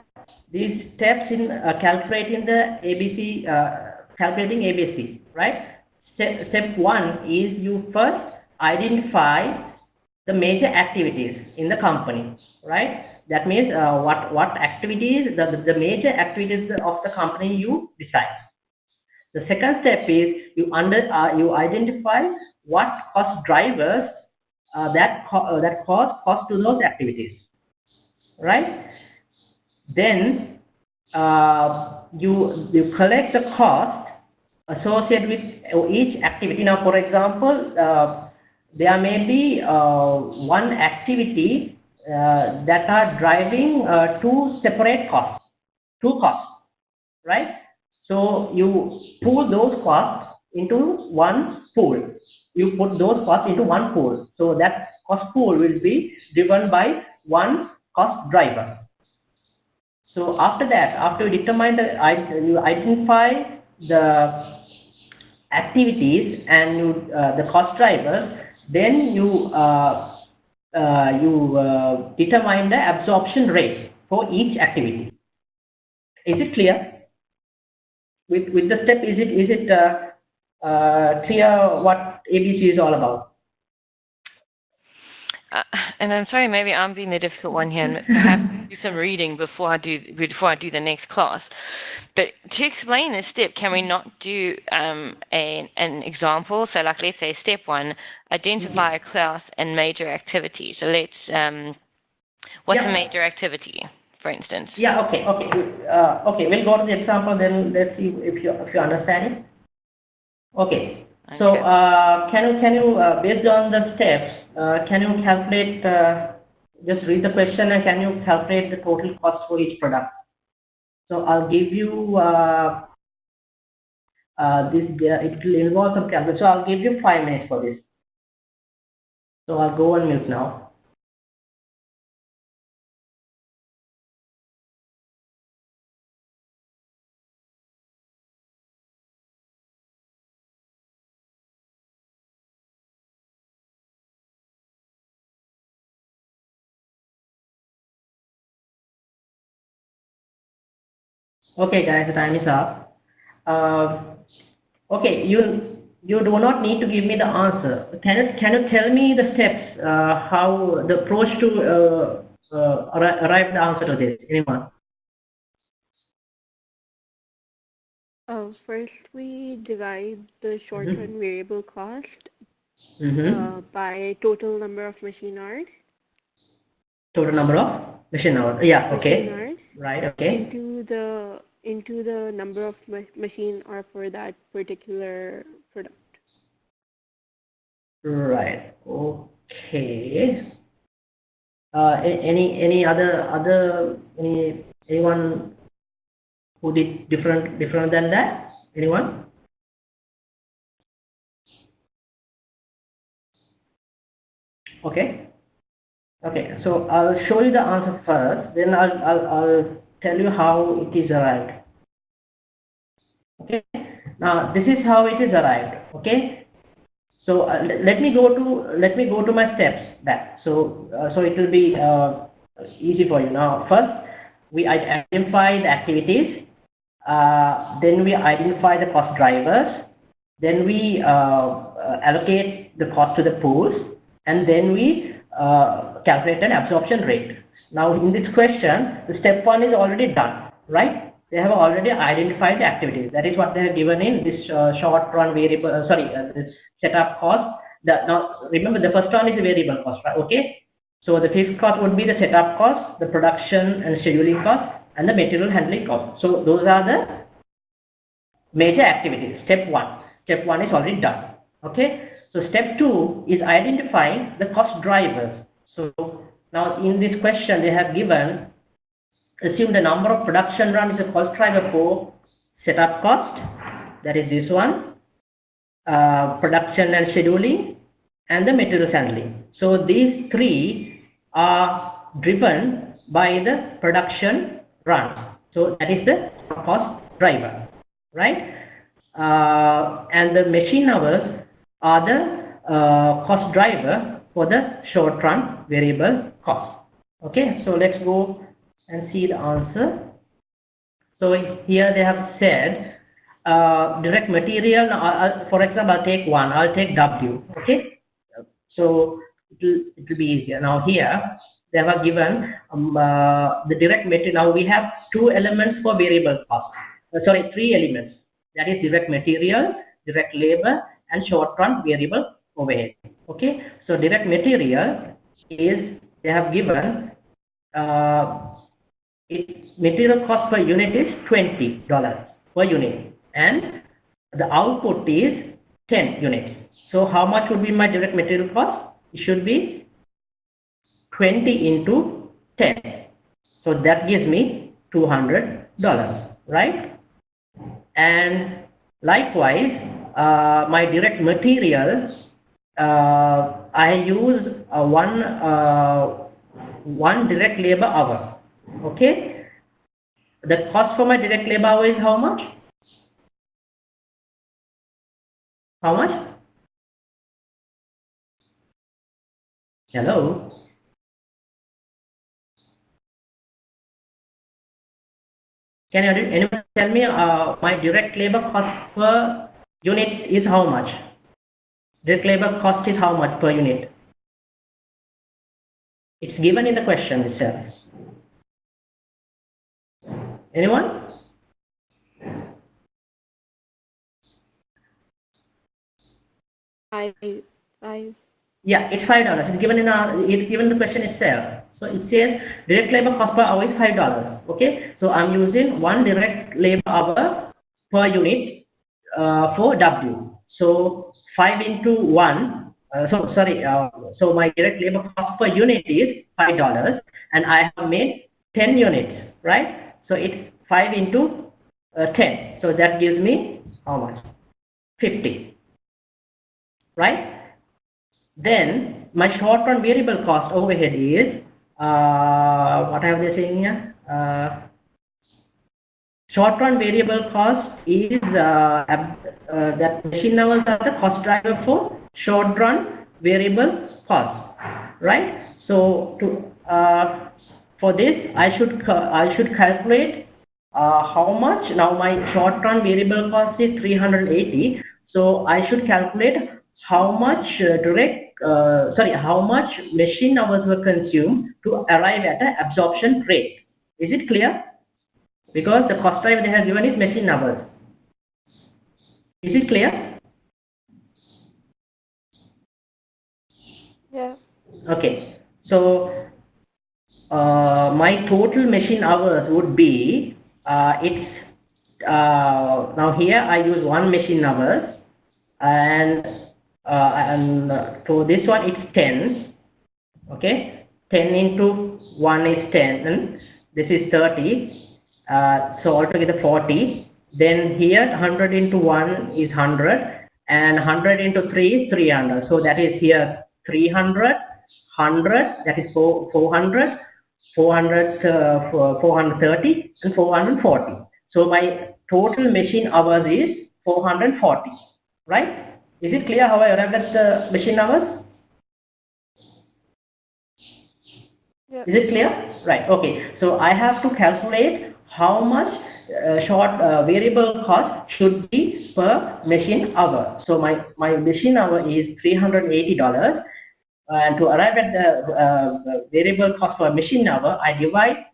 these steps in calculating the ABC, calculating ABC, right? Step one is you first identify the major activities in the company, right? That means what activities, the major activities of the company you decide. The second step is you identify what cost drivers that cause cost to those activities, right? Then you collect the cost associated with each activity. Now, for example, there may be one activity that are driving two separate costs, right? So you pool those costs into one pool. You put those costs into one pool. So that cost pool will be driven by one cost driver. So after that, after you determine you identify the activities and the cost drivers, then you determine the absorption rate for each activity. Is it clear? With the step, is it clear what ABC is all about? And I'm sorry, maybe I'm being the difficult one here, and perhaps do some reading before I do the next class. But to explain this step, can we not do an example? So, like, let's say step one: identify a class and major activity. So let's what's a major activity, for instance? Yeah. Okay. We'll go to the example. Then let's see if you understand it. Okay. So can you based on the steps, can you calculate? Just read the question and can you calculate the total cost for each product? So I'll give you this. It will involve some calculation. So I'll give you 5 minutes for this. So I'll go on mute now. Okay, guys, the time is up. Okay, You do not need to give me the answer. Can you tell me the steps, how the approach to arrive the answer to this? Anyone? First, we divide the short-run variable cost by total number of machine hours. Total number of machine hours. Yeah. Okay. Machine hours. Right. Okay. Into the number of machine hour for that particular product. Right. Okay. Any other anyone who did different than that? Anyone? Okay. Okay. So I'll show you the answer first. Then I'll tell you how it is arrived. Okay. Now this is how it is arrived. Okay. So let me go to my steps back. So it will be easy for you. Now first we identify the activities, then we identify the cost drivers, then we allocate the cost to the pools, and then we calculate an absorption rate. Now in this question, the step 1 is already done, right? They have already identified the activities. That is what they have given in this short-run variable. This setup cost. Now remember, the first one is the variable cost, right? Okay. So the fixed cost would be the setup cost, the production and scheduling cost, and the material handling cost. So those are the major activities. Step 1. Step 1 is already done. Okay. So step 2 is identifying the cost drivers. So now in this question they have given, assume the number of production run is a cost driver for setup cost, that is this one, production and scheduling, and the material handling. So these three are driven by the production run. So that is the cost driver, right? And the machine hours are the cost driver for the short run variable cost. Okay, so let's go and see the answer. So here they have said direct material. For example, I'll take one. I'll take W. Okay, so it will be easier. Now here they have given the direct material. Now we have two elements for variable cost. Sorry, three elements. That is direct material, direct labor, and short run variable overhead. Okay, so direct material is, they have given material cost per unit is $20 per unit, and the output is 10 units. So how much would be my direct material cost? It should be 20 into 10. So that gives me $200, right? And likewise, my direct materials, I use one direct labor hour. Okay, the cost for my direct labor hour is how much? How much? Hello? Can anyone tell me my direct labor cost per unit is how much? Direct labor cost is how much per unit? It's given in the question itself. Anyone? Five. Yeah, it's $5. It's given in the question itself. So it says direct labor cost per hour is $5. Okay, so I'm using one direct labor hour per unit for W. So 5 into 1. So my direct labor cost per unit is $5, and I have made 10 units, right? So it's 5 into 10. So that gives me how much? 50, right? Then my short-run variable cost overhead is what have they saying here? Short-run variable cost is that machine hours are the cost driver for short-run variable cost, right? So for this, I should calculate how much. Now my short-run variable cost is 380. So I should calculate how much how much machine hours were consumed to arrive at the absorption rate. Is it clear? Because the cost driver they have given is machine hours. Is it clear? Yeah. Okay. So my total machine hours would be now here I use 1 machine hours, and for this one it's 10. Okay, 10 into 1 is 10, and this is 30, so altogether 40. Then here 100 into 1 is 100, and 100 into 3 is 300, so that is here 300, 100, that is 400, 430, and 440. So my total machine hours is 440, right? Is it clear how I arrived at the machine hours? Yeah. Is it clear? Right. Okay. So I have to calculate how much variable cost should be per machine hour. So my machine hour is $380, and to arrive at the variable cost per machine hour, I divide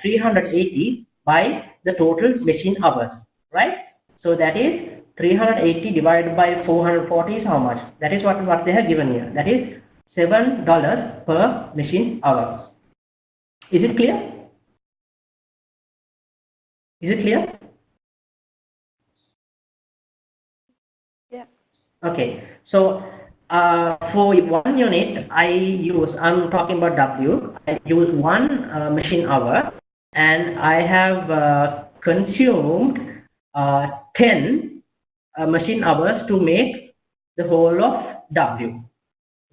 380 by the total machine hours, right? So that is 380 divided by 440 is how much? That is what they have given here. That is $7 per machine hour. Is it clear? Is it clear? Yeah. Okay. So for 1 unit, I'm talking about W, I use 1 machine hour, and I have consumed 10 machine hours to make the whole of W,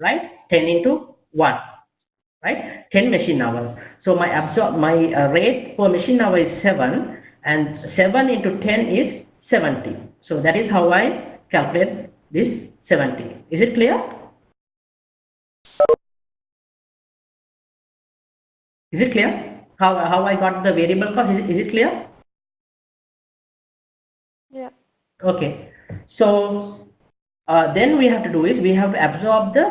right? 10 into 1, right? 10 machine hours. So my rate per machine hour is 7, and 7 into 10 is 70. So that is how I calculate this 70. Is it clear? Is it clear? How I got the variable cost? Is it clear? Yeah. Okay. So then we have to do is we have to absorb the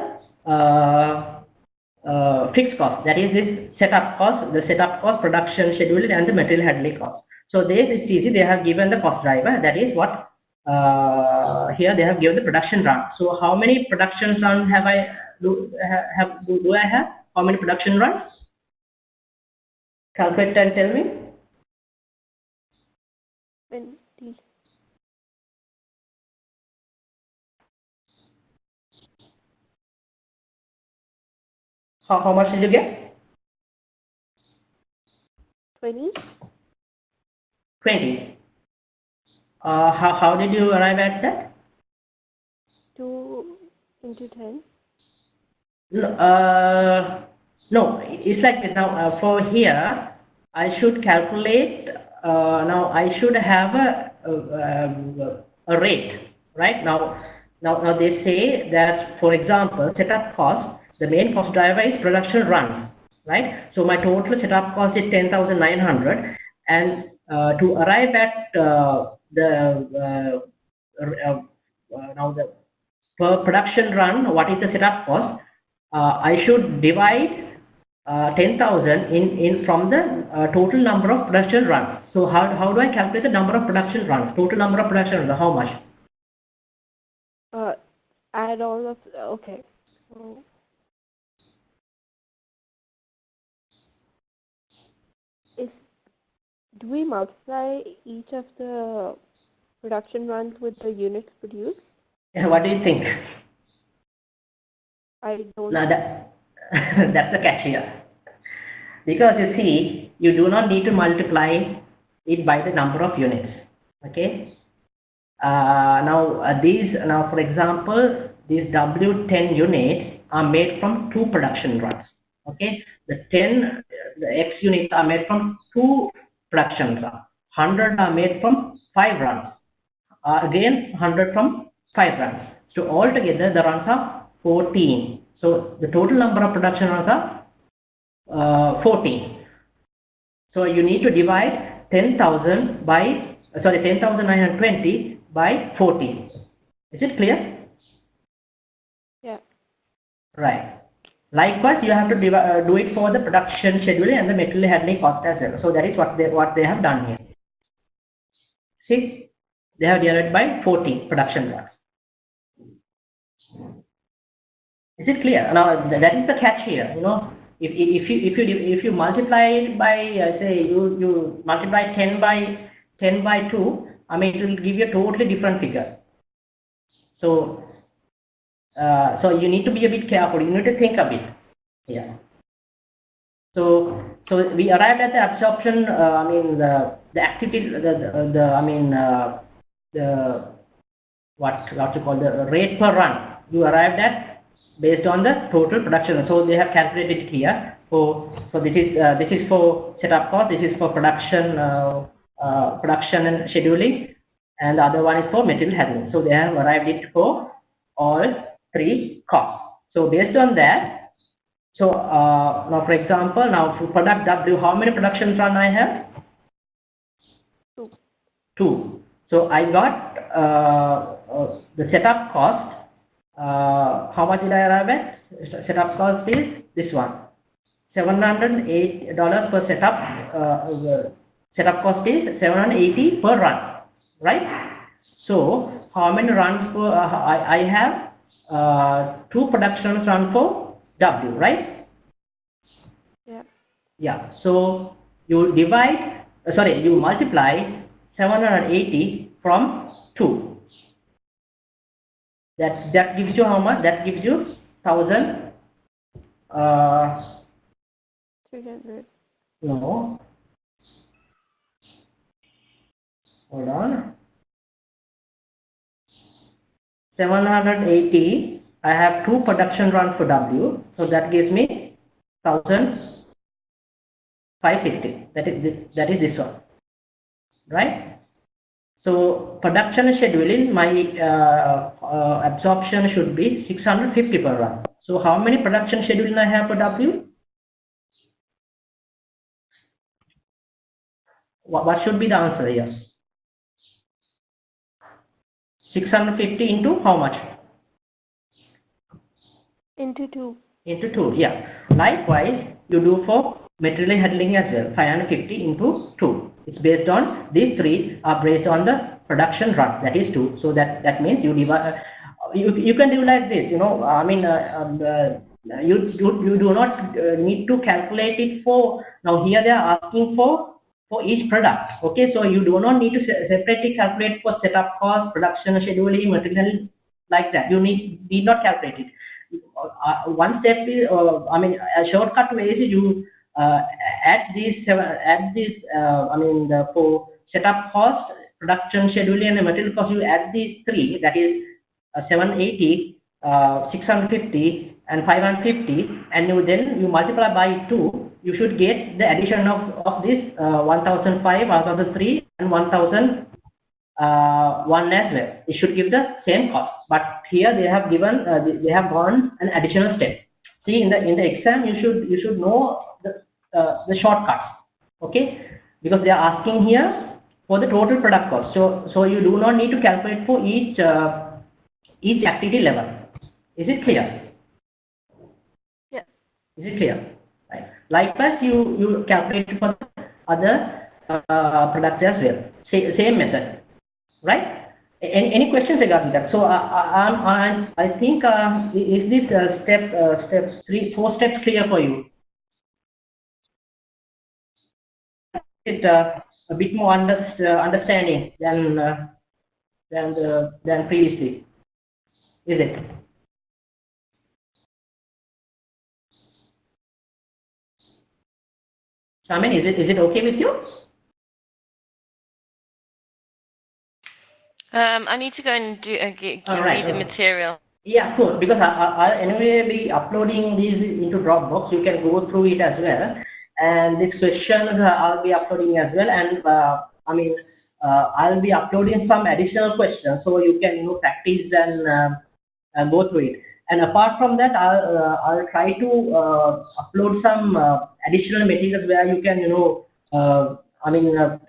fixed cost, that is this setup cost, production schedule, and the material handling cost. So this is easy. They have given the cost driver, that is what here they have given the production run. So how many production runs have I do I have? How many production runs? Calculate and tell me. 20. How much did you get? 20. 20. How did you arrive at that? 2 into 10. No, it's like this. Now for here I should calculate, now I should have a rate, right? Now they say that, for example, setup cost, the main cost driver is production run, right? So my total setup cost is 10,900, and to arrive at now the per production run, what is the setup cost? I should divide 10,000 in from the total number of production runs. So how do I calculate the number of production runs? Total number of production runs, how much? Add all of, okay. So do we multiply each of the production runs with the units produced? What do you think? I don't Now know. that's the catch here. Because you see, you do not need to multiply it by the number of units. Okay. Now for example, these W10 units are made from 2 production runs. Okay. The X units are made from 2 production runs. 100 are made from 5 runs. Again 100 from 5 runs. So altogether the runs are 14. So the total number of production runs are 14. So you need to divide 10,920 by 14. Is it clear? Yeah. Right. Likewise, you have to do it for the production scheduling and the material handling cost as well. So that is what they have done here. See, they have divided by 14 production blocks. Is it clear? Now that is the catch here. You know, if you multiply it by say you multiply 10 by 2, I mean it will give you a totally different figure. So so you need to be a bit careful. You need to think a bit. Yeah. So we arrived at the absorption. I mean the activity. The what you call the rate per run. You arrived at based on the total production. So they have calculated it here. So this is for setup cost. This is for production and scheduling, and the other one is for material handling. So they have arrived it for all three costs. So based on that, so now for example, now for product W, how many production run I have? 2. 2. So I got the setup cost. How much did I arrive at? Setup cost is this one, $708 per setup. Setup cost is $780 per run, right? So how many runs for I have 2 production run for W, right? Yeah. Yeah. So you divide, you multiply 780 from 2. That gives you how much? That gives you 1,000. 300. No. Hold on. 780. I have 2 production runs for W, so that gives me 1,550. That is this one, right? So production scheduling, my absorption should be 650 per run. So how many production scheduling I have for W? What should be the answer here? 650 into how much? Into 2. Into 2, yeah. Likewise, you do for material handling as well. 550 into 2. It's based on these 3 are based on the production run. That is 2. So that means you divide. You can do like this. You know, I mean, you do not need to calculate it for. Now here they are asking for each product. Okay, so you do not need to separately calculate for setup cost, production scheduling, material like that. You need not calculate it. One step is, I mean, a shortcut way is you add these. I mean, for setup cost, production scheduling, and material cost, you add these 3. That is 780, 650, and 550, and you multiply by 2. You should get the addition of this 1,005, 1,003, and 1,001 as well. It should give the same cost, but here they have given they have gone an additional step. See, in the exam you should know the shortcuts, okay? Because they are asking here for the total product cost. So you do not need to calculate for each activity level. Is it clear? Yeah. Is it clear? Right. Likewise, you calculate for other products as well. Same method, right? Any questions regarding that? So I think is this steps 4 steps clear for you? It a bit more understanding than previously, is it? Shaman, is it okay with you? I need to go and read the material. Yeah, cool. Because I'll anyway be uploading these into Dropbox. You can go through it as well. And these questions I'll be uploading as well. And I mean, I'll be uploading some additional questions so you can practice and go through it. And apart from that, I'll try to upload some additional materials where you can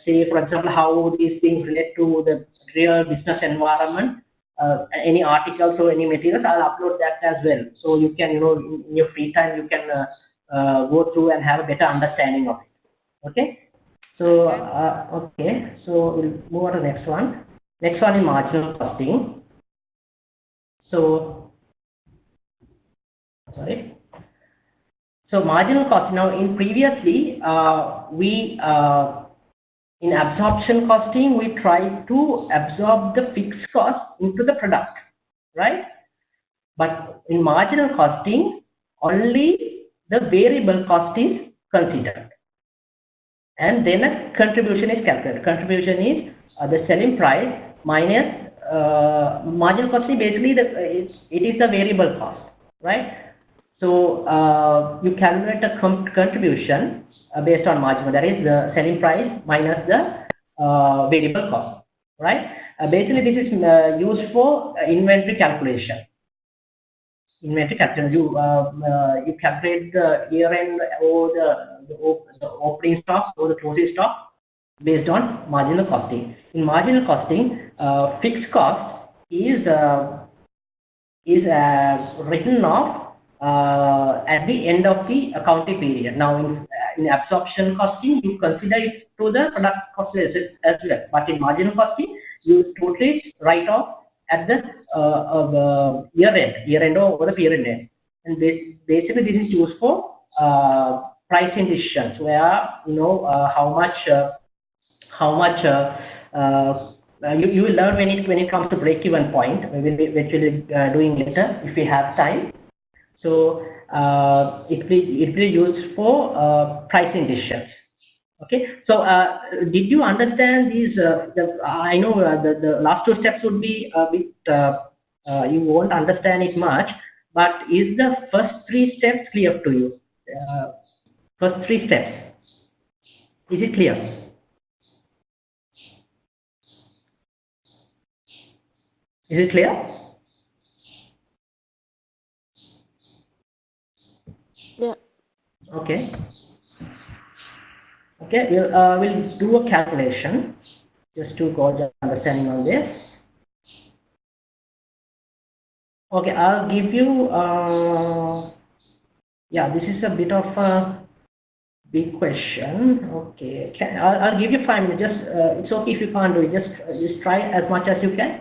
say for example, how these things relate to the real business environment, any articles or any materials, I'll upload that as well. So you can, in your free time, you can go through and have a better understanding of it. Okay. So, okay. So we'll move on to the next one. Next one is marginal costing. So, sorry. So marginal cost. Now, in previously, we in absorption costing, we try to absorb the fixed cost into the product, right? But in marginal costing, only the variable cost is considered, and then a contribution is calculated. Contribution is the selling price minus marginal costing. Basically, it is the variable cost, right? So you calculate the contribution based on marginal, that is the selling price minus the variable cost, right? Basically, this is used for inventory calculation. Inventory calculation, you calculate the year-end or the opening stock or the closing stock based on marginal costing. In marginal costing, fixed cost is written off at the end of the accounting period. Now, in absorption costing, you consider it to the product cost as well. But in marginal costing, you totally write off at the year end or the period end. And basically, this is used for pricing decisions, where how much you will learn when it comes to break-even point. We will be eventually doing later if we have time. So it will be used for pricing decisions. Okay. So did you understand these? I know the last two steps would be a bit. You won't understand it much, but is the first three steps clear to you? First three steps. Is it clear? Is it clear? Yeah. Okay. Okay, we'll do a calculation just to gauge your understanding on this. Okay, I'll give you. Yeah, this is a bit of a big question. Okay, I'll give you 5 minutes. Just it's okay if you can't do it. Just try as much as you can.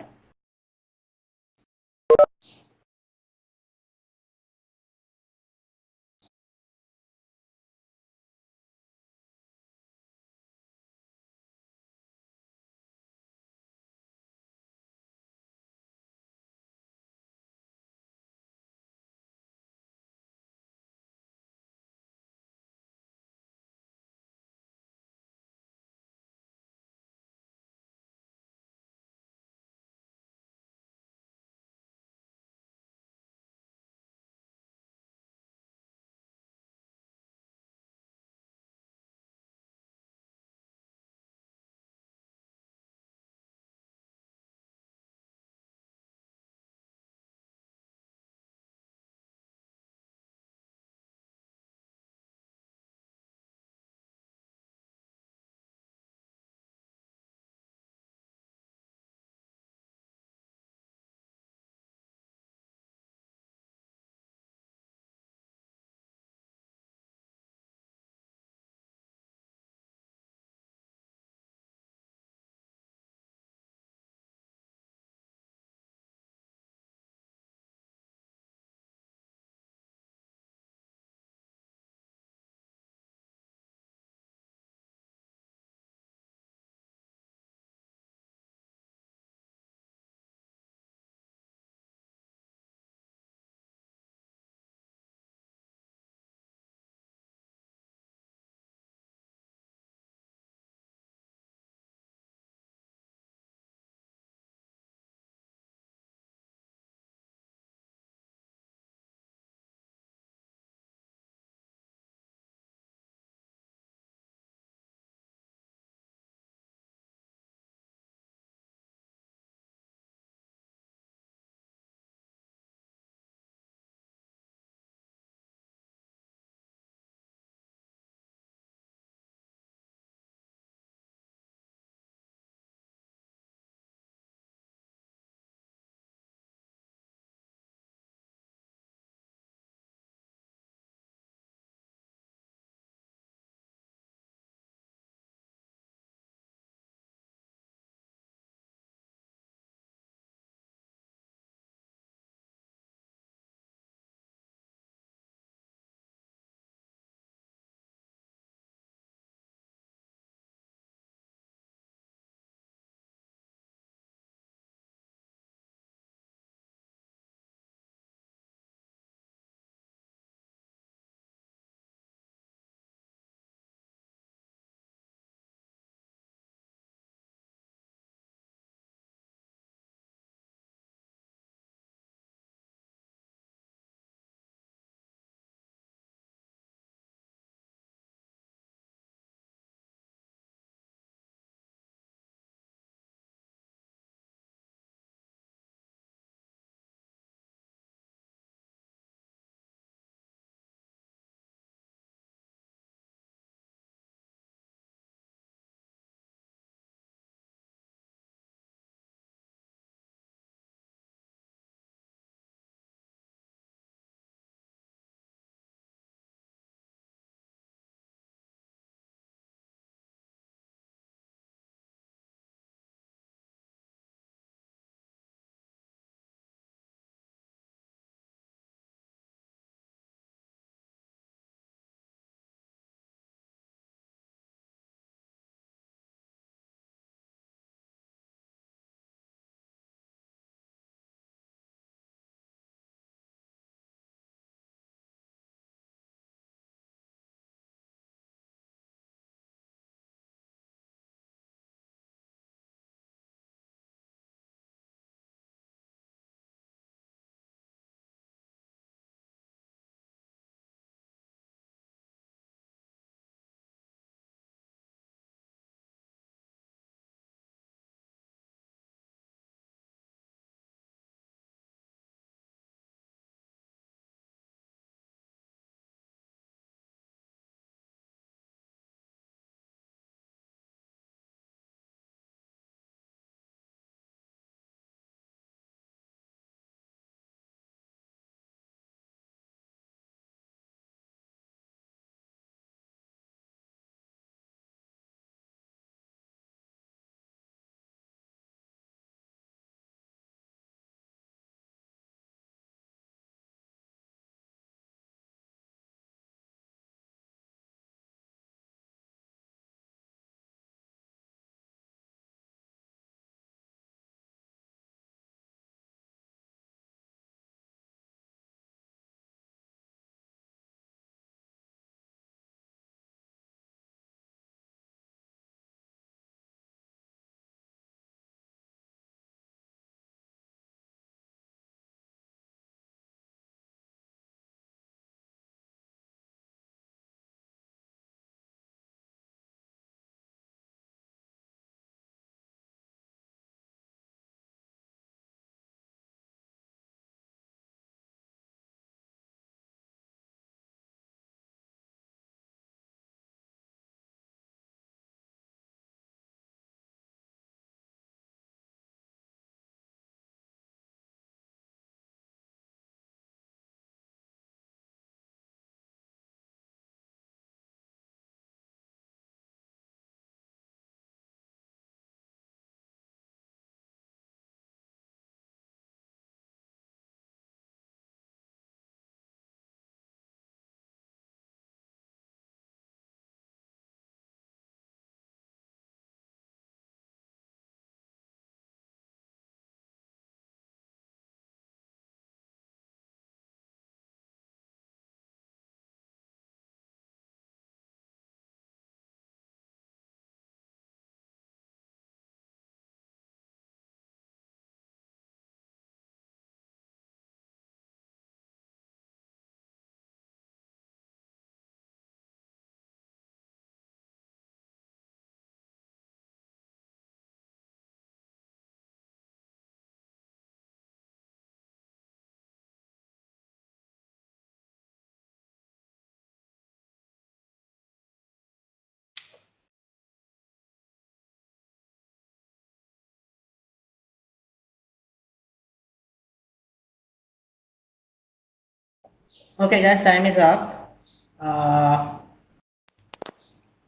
Okay, guys, time is up.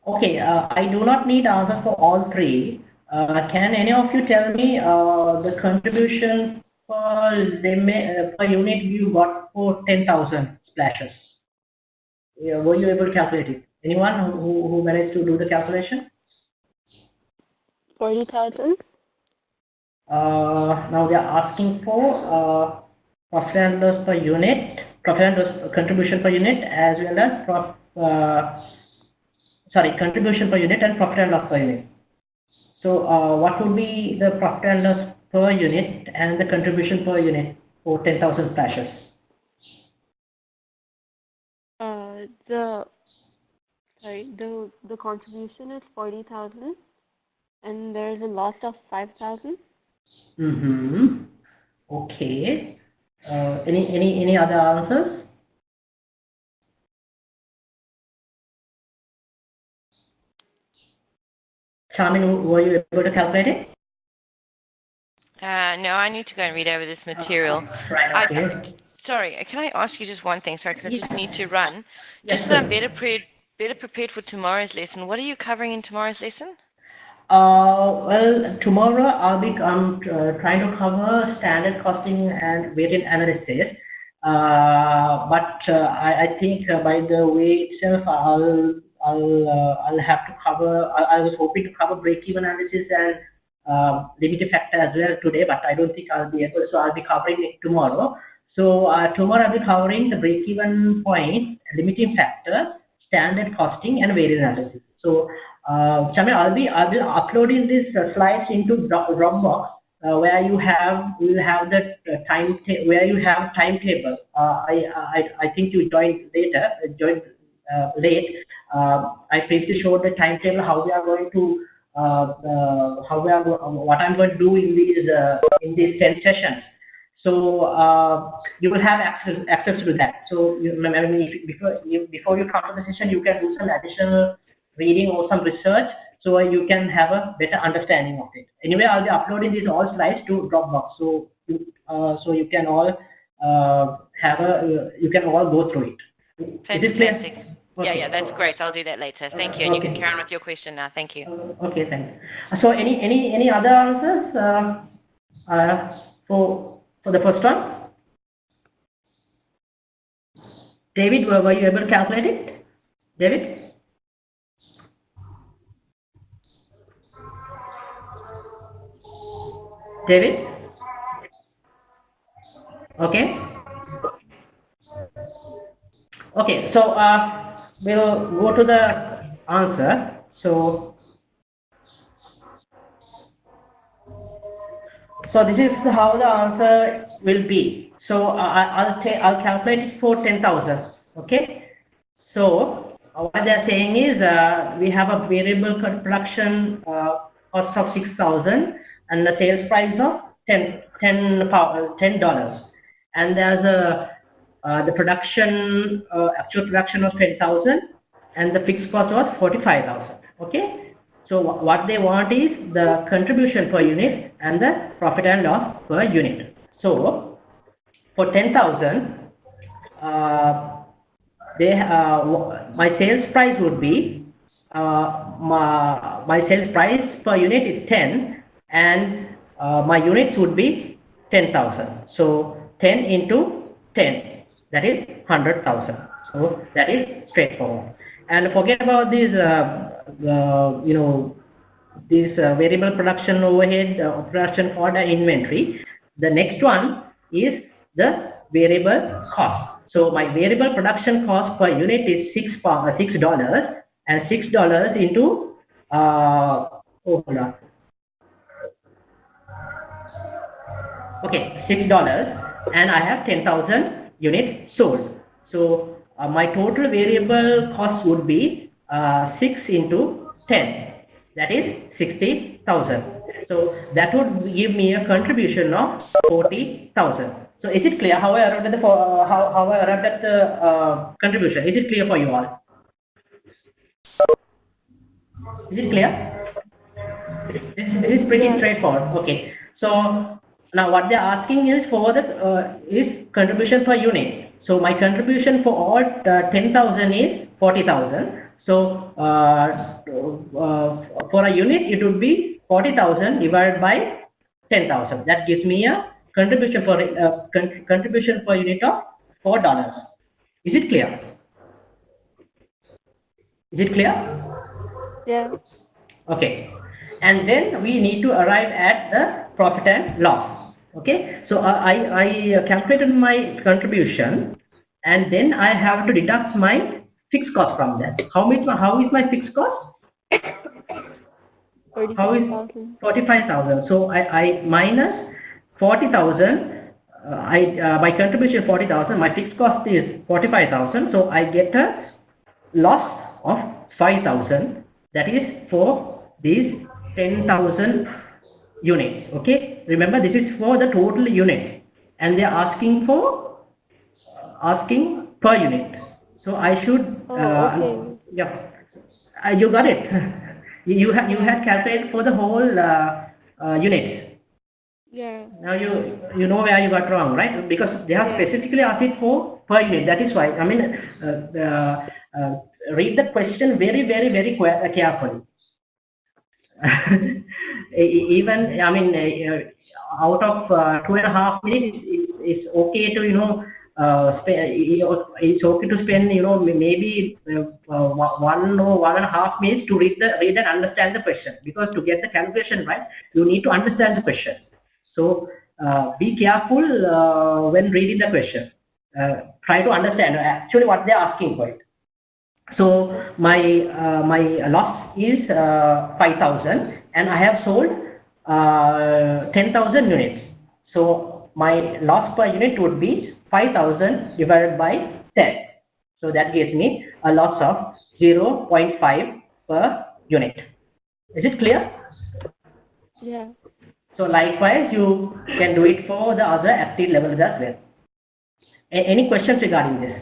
Okay, I do not need answer for all three. Can any of you tell me the contribution per unit you got for 10,000 splashes? Yeah, were you able to calculate it? Anyone who managed to do the calculation? 40,000. Now they are asking for profit and loss per unit, profit and loss contribution per unit, as well as contribution per unit and profit and loss per unit. So what would be the profit and loss per unit and the contribution per unit for 10,000 splashes? The contribution is 40,000, and there is a loss of 5,000. Mm-hmm. Okay. Any other answers? Charmin, were you able to calculate it? No, I need to go and read over this material. Right. Okay. Sorry, can I ask you just one thing? Sorry, because I just need to run. Yes, Just so I'm better prepared for tomorrow's lesson. What are you covering in tomorrow's lesson? Well, tomorrow I'm trying to cover standard costing and weighted analysis. But I think by the way itself, I'll have to cover. I was hoping to cover break-even analysis and limiting factor as well today, but I don't think I'll be able. So I'll be covering it tomorrow. So tomorrow I'll be covering the break-even point, limiting factor, standard costing, and weighted analysis. So Chamil, I'll be uploading these slides into Dropbox where you will have the where you have timetable. I think you joined late. I previously showed the timetable how we are going to what I'm going to do in these 10 sessions. So you will have access to that. So before you come to the session, you can do some additional reading or some research so you can have a better understanding of it. Anyway, I'll be uploading these all slides to Dropbox, so you can all you can all go through it. Fantastic. Is it clear? Okay. Yeah, that's great. I'll do that later. Thank you, and you can carry on with your question now. Thank you. Okay, thanks. So any other answers for the first one? David, were you able to calculate it? David? David? Okay. Okay, so we'll go to the answer. So this is how the answer will be. So I'll calculate it for 10,000. Okay. So what they're saying is we have a variable production cost of 6,000 and the sales price of $10, and there's the production actual production was 10,000 and the fixed cost was 45,000. Okay. So what they want is the contribution per unit and the profit and loss per unit. So for 10,000, my sales price would be my sales price per unit is 10, and my units would be 10,000. So 10 into 10, that is 100,000. So that is straightforward. And forget about these this variable production overhead, production order inventory. The next one is the variable cost. So my variable production cost per unit is $6, and $6 into hold on. Okay, $6, and I have 10,000 units sold. So my total variable cost would be 6 into 10. That is 60,000. So that would give me a contribution of 40,000. So is it clear how I arrived at the contribution? Is it clear for you all? Is it clear? This is pretty straightforward. Okay. So now what they are asking is for the is contribution per unit. So my contribution for all 10,000 is 40,000. So for a unit, it would be 40,000 divided by 10,000. That gives me a contribution for contribution per unit of $4. Is it clear? Is it clear? Yeah. Okay. And then we need to arrive at the profit and loss. Okay. So I calculated my contribution, and then I have to deduct my fixed cost from that. How is my fixed cost? How is 45,000. 45,000? So I minus 40,000. My contribution 40,000. My fixed cost is 45,000. So I get a loss of 5,000. That is for these 10,000 units. Okay. Remember, this is for the total unit, and they are asking per unit. So I should. Okay. Yeah. You got it. You had calculated for the whole unit. Yeah. Now you know where you got wrong, right? Because they have specifically asked it for per unit. That is why. I mean, read the question very carefully. Even I mean, out of 2.5 minutes, it's okay to it's okay to spend maybe 1.5 minutes to read and understand the question, because to get the calculation right, you need to understand the question. So be careful when reading the question. Try to understand actually what they are asking for it. So my loss is 5,000, and I have sold 10,000 units. So my loss per unit would be 5,000 divided by 10. So that gives me a loss of 0.5 per unit. Is it clear? Yeah. So likewise, you can do it for the other active levels as well. Any questions regarding this?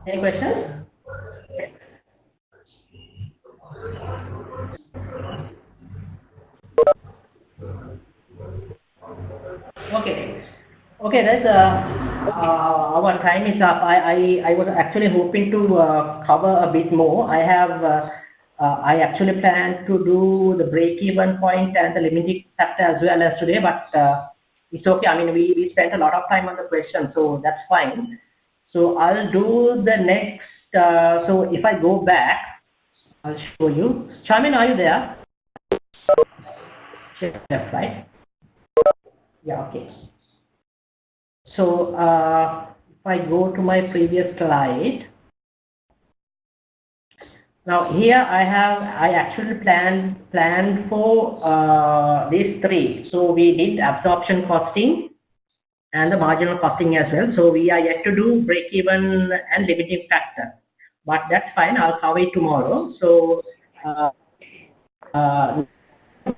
Any questions? Okay. Okay, that's our time is up. I was actually hoping to cover a bit more. I actually planned to do the break-even point and the limiting factor as well as today, but it's okay. I mean, we spent a lot of time on the question, so that's fine. So I'll do the next. So if I go back, I'll show you. Charmin, are you there? Yes, right? Yeah, okay. So if I go to my previous slide, now here I actually planned for these three. So we did absorption costing and the marginal costing as well. So we are yet to do break even and limiting factor, but that's fine. I'll cover it tomorrow. So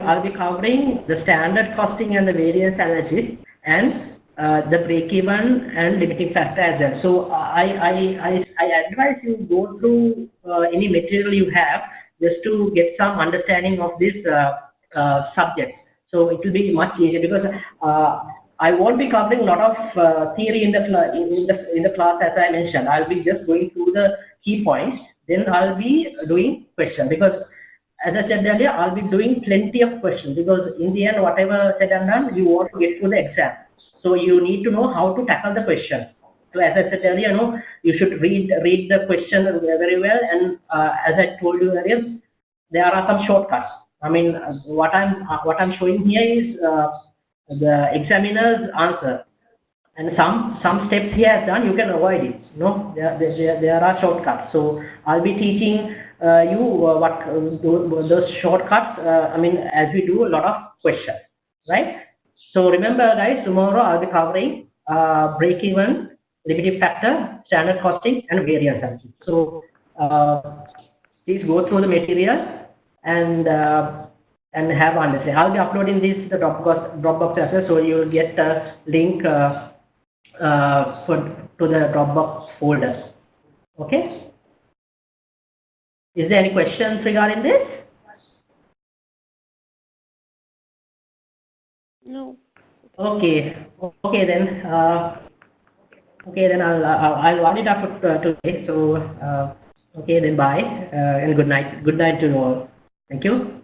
I'll be covering the standard costing and the variance analysis and the break-even and limiting factor as well. So I advise you go through any material you have just to get some understanding of this subject. So it will be much easier, because I won't be covering a lot of theory in the class, as I mentioned. I'll be just going through the key points. Then I'll be doing question, because as I said earlier, I'll be doing plenty of questions, because in the end, whatever said and done, you want to get to the exam. So you need to know how to tackle the question. So as I said earlier, you should read the question very well. And as I told you earlier, there are some shortcuts. I mean, what I'm showing here is the examiner's answer. And some steps he has done, you can avoid it. There are shortcuts. So I'll be teaching you what those shortcuts. I mean, as we do a lot of questions, right? So remember, guys, tomorrow I'll be covering break-even, limiting factor, standard costing, and variance analysis. So please go through the material and have understanding. I'll be uploading this to the Dropbox as well, so you'll get a link to the Dropbox folder. Okay? Is there any questions regarding this? No. Okay. Okay then. Okay then I'll run it up for today. So okay then bye and good night. Good night to you all. Thank you.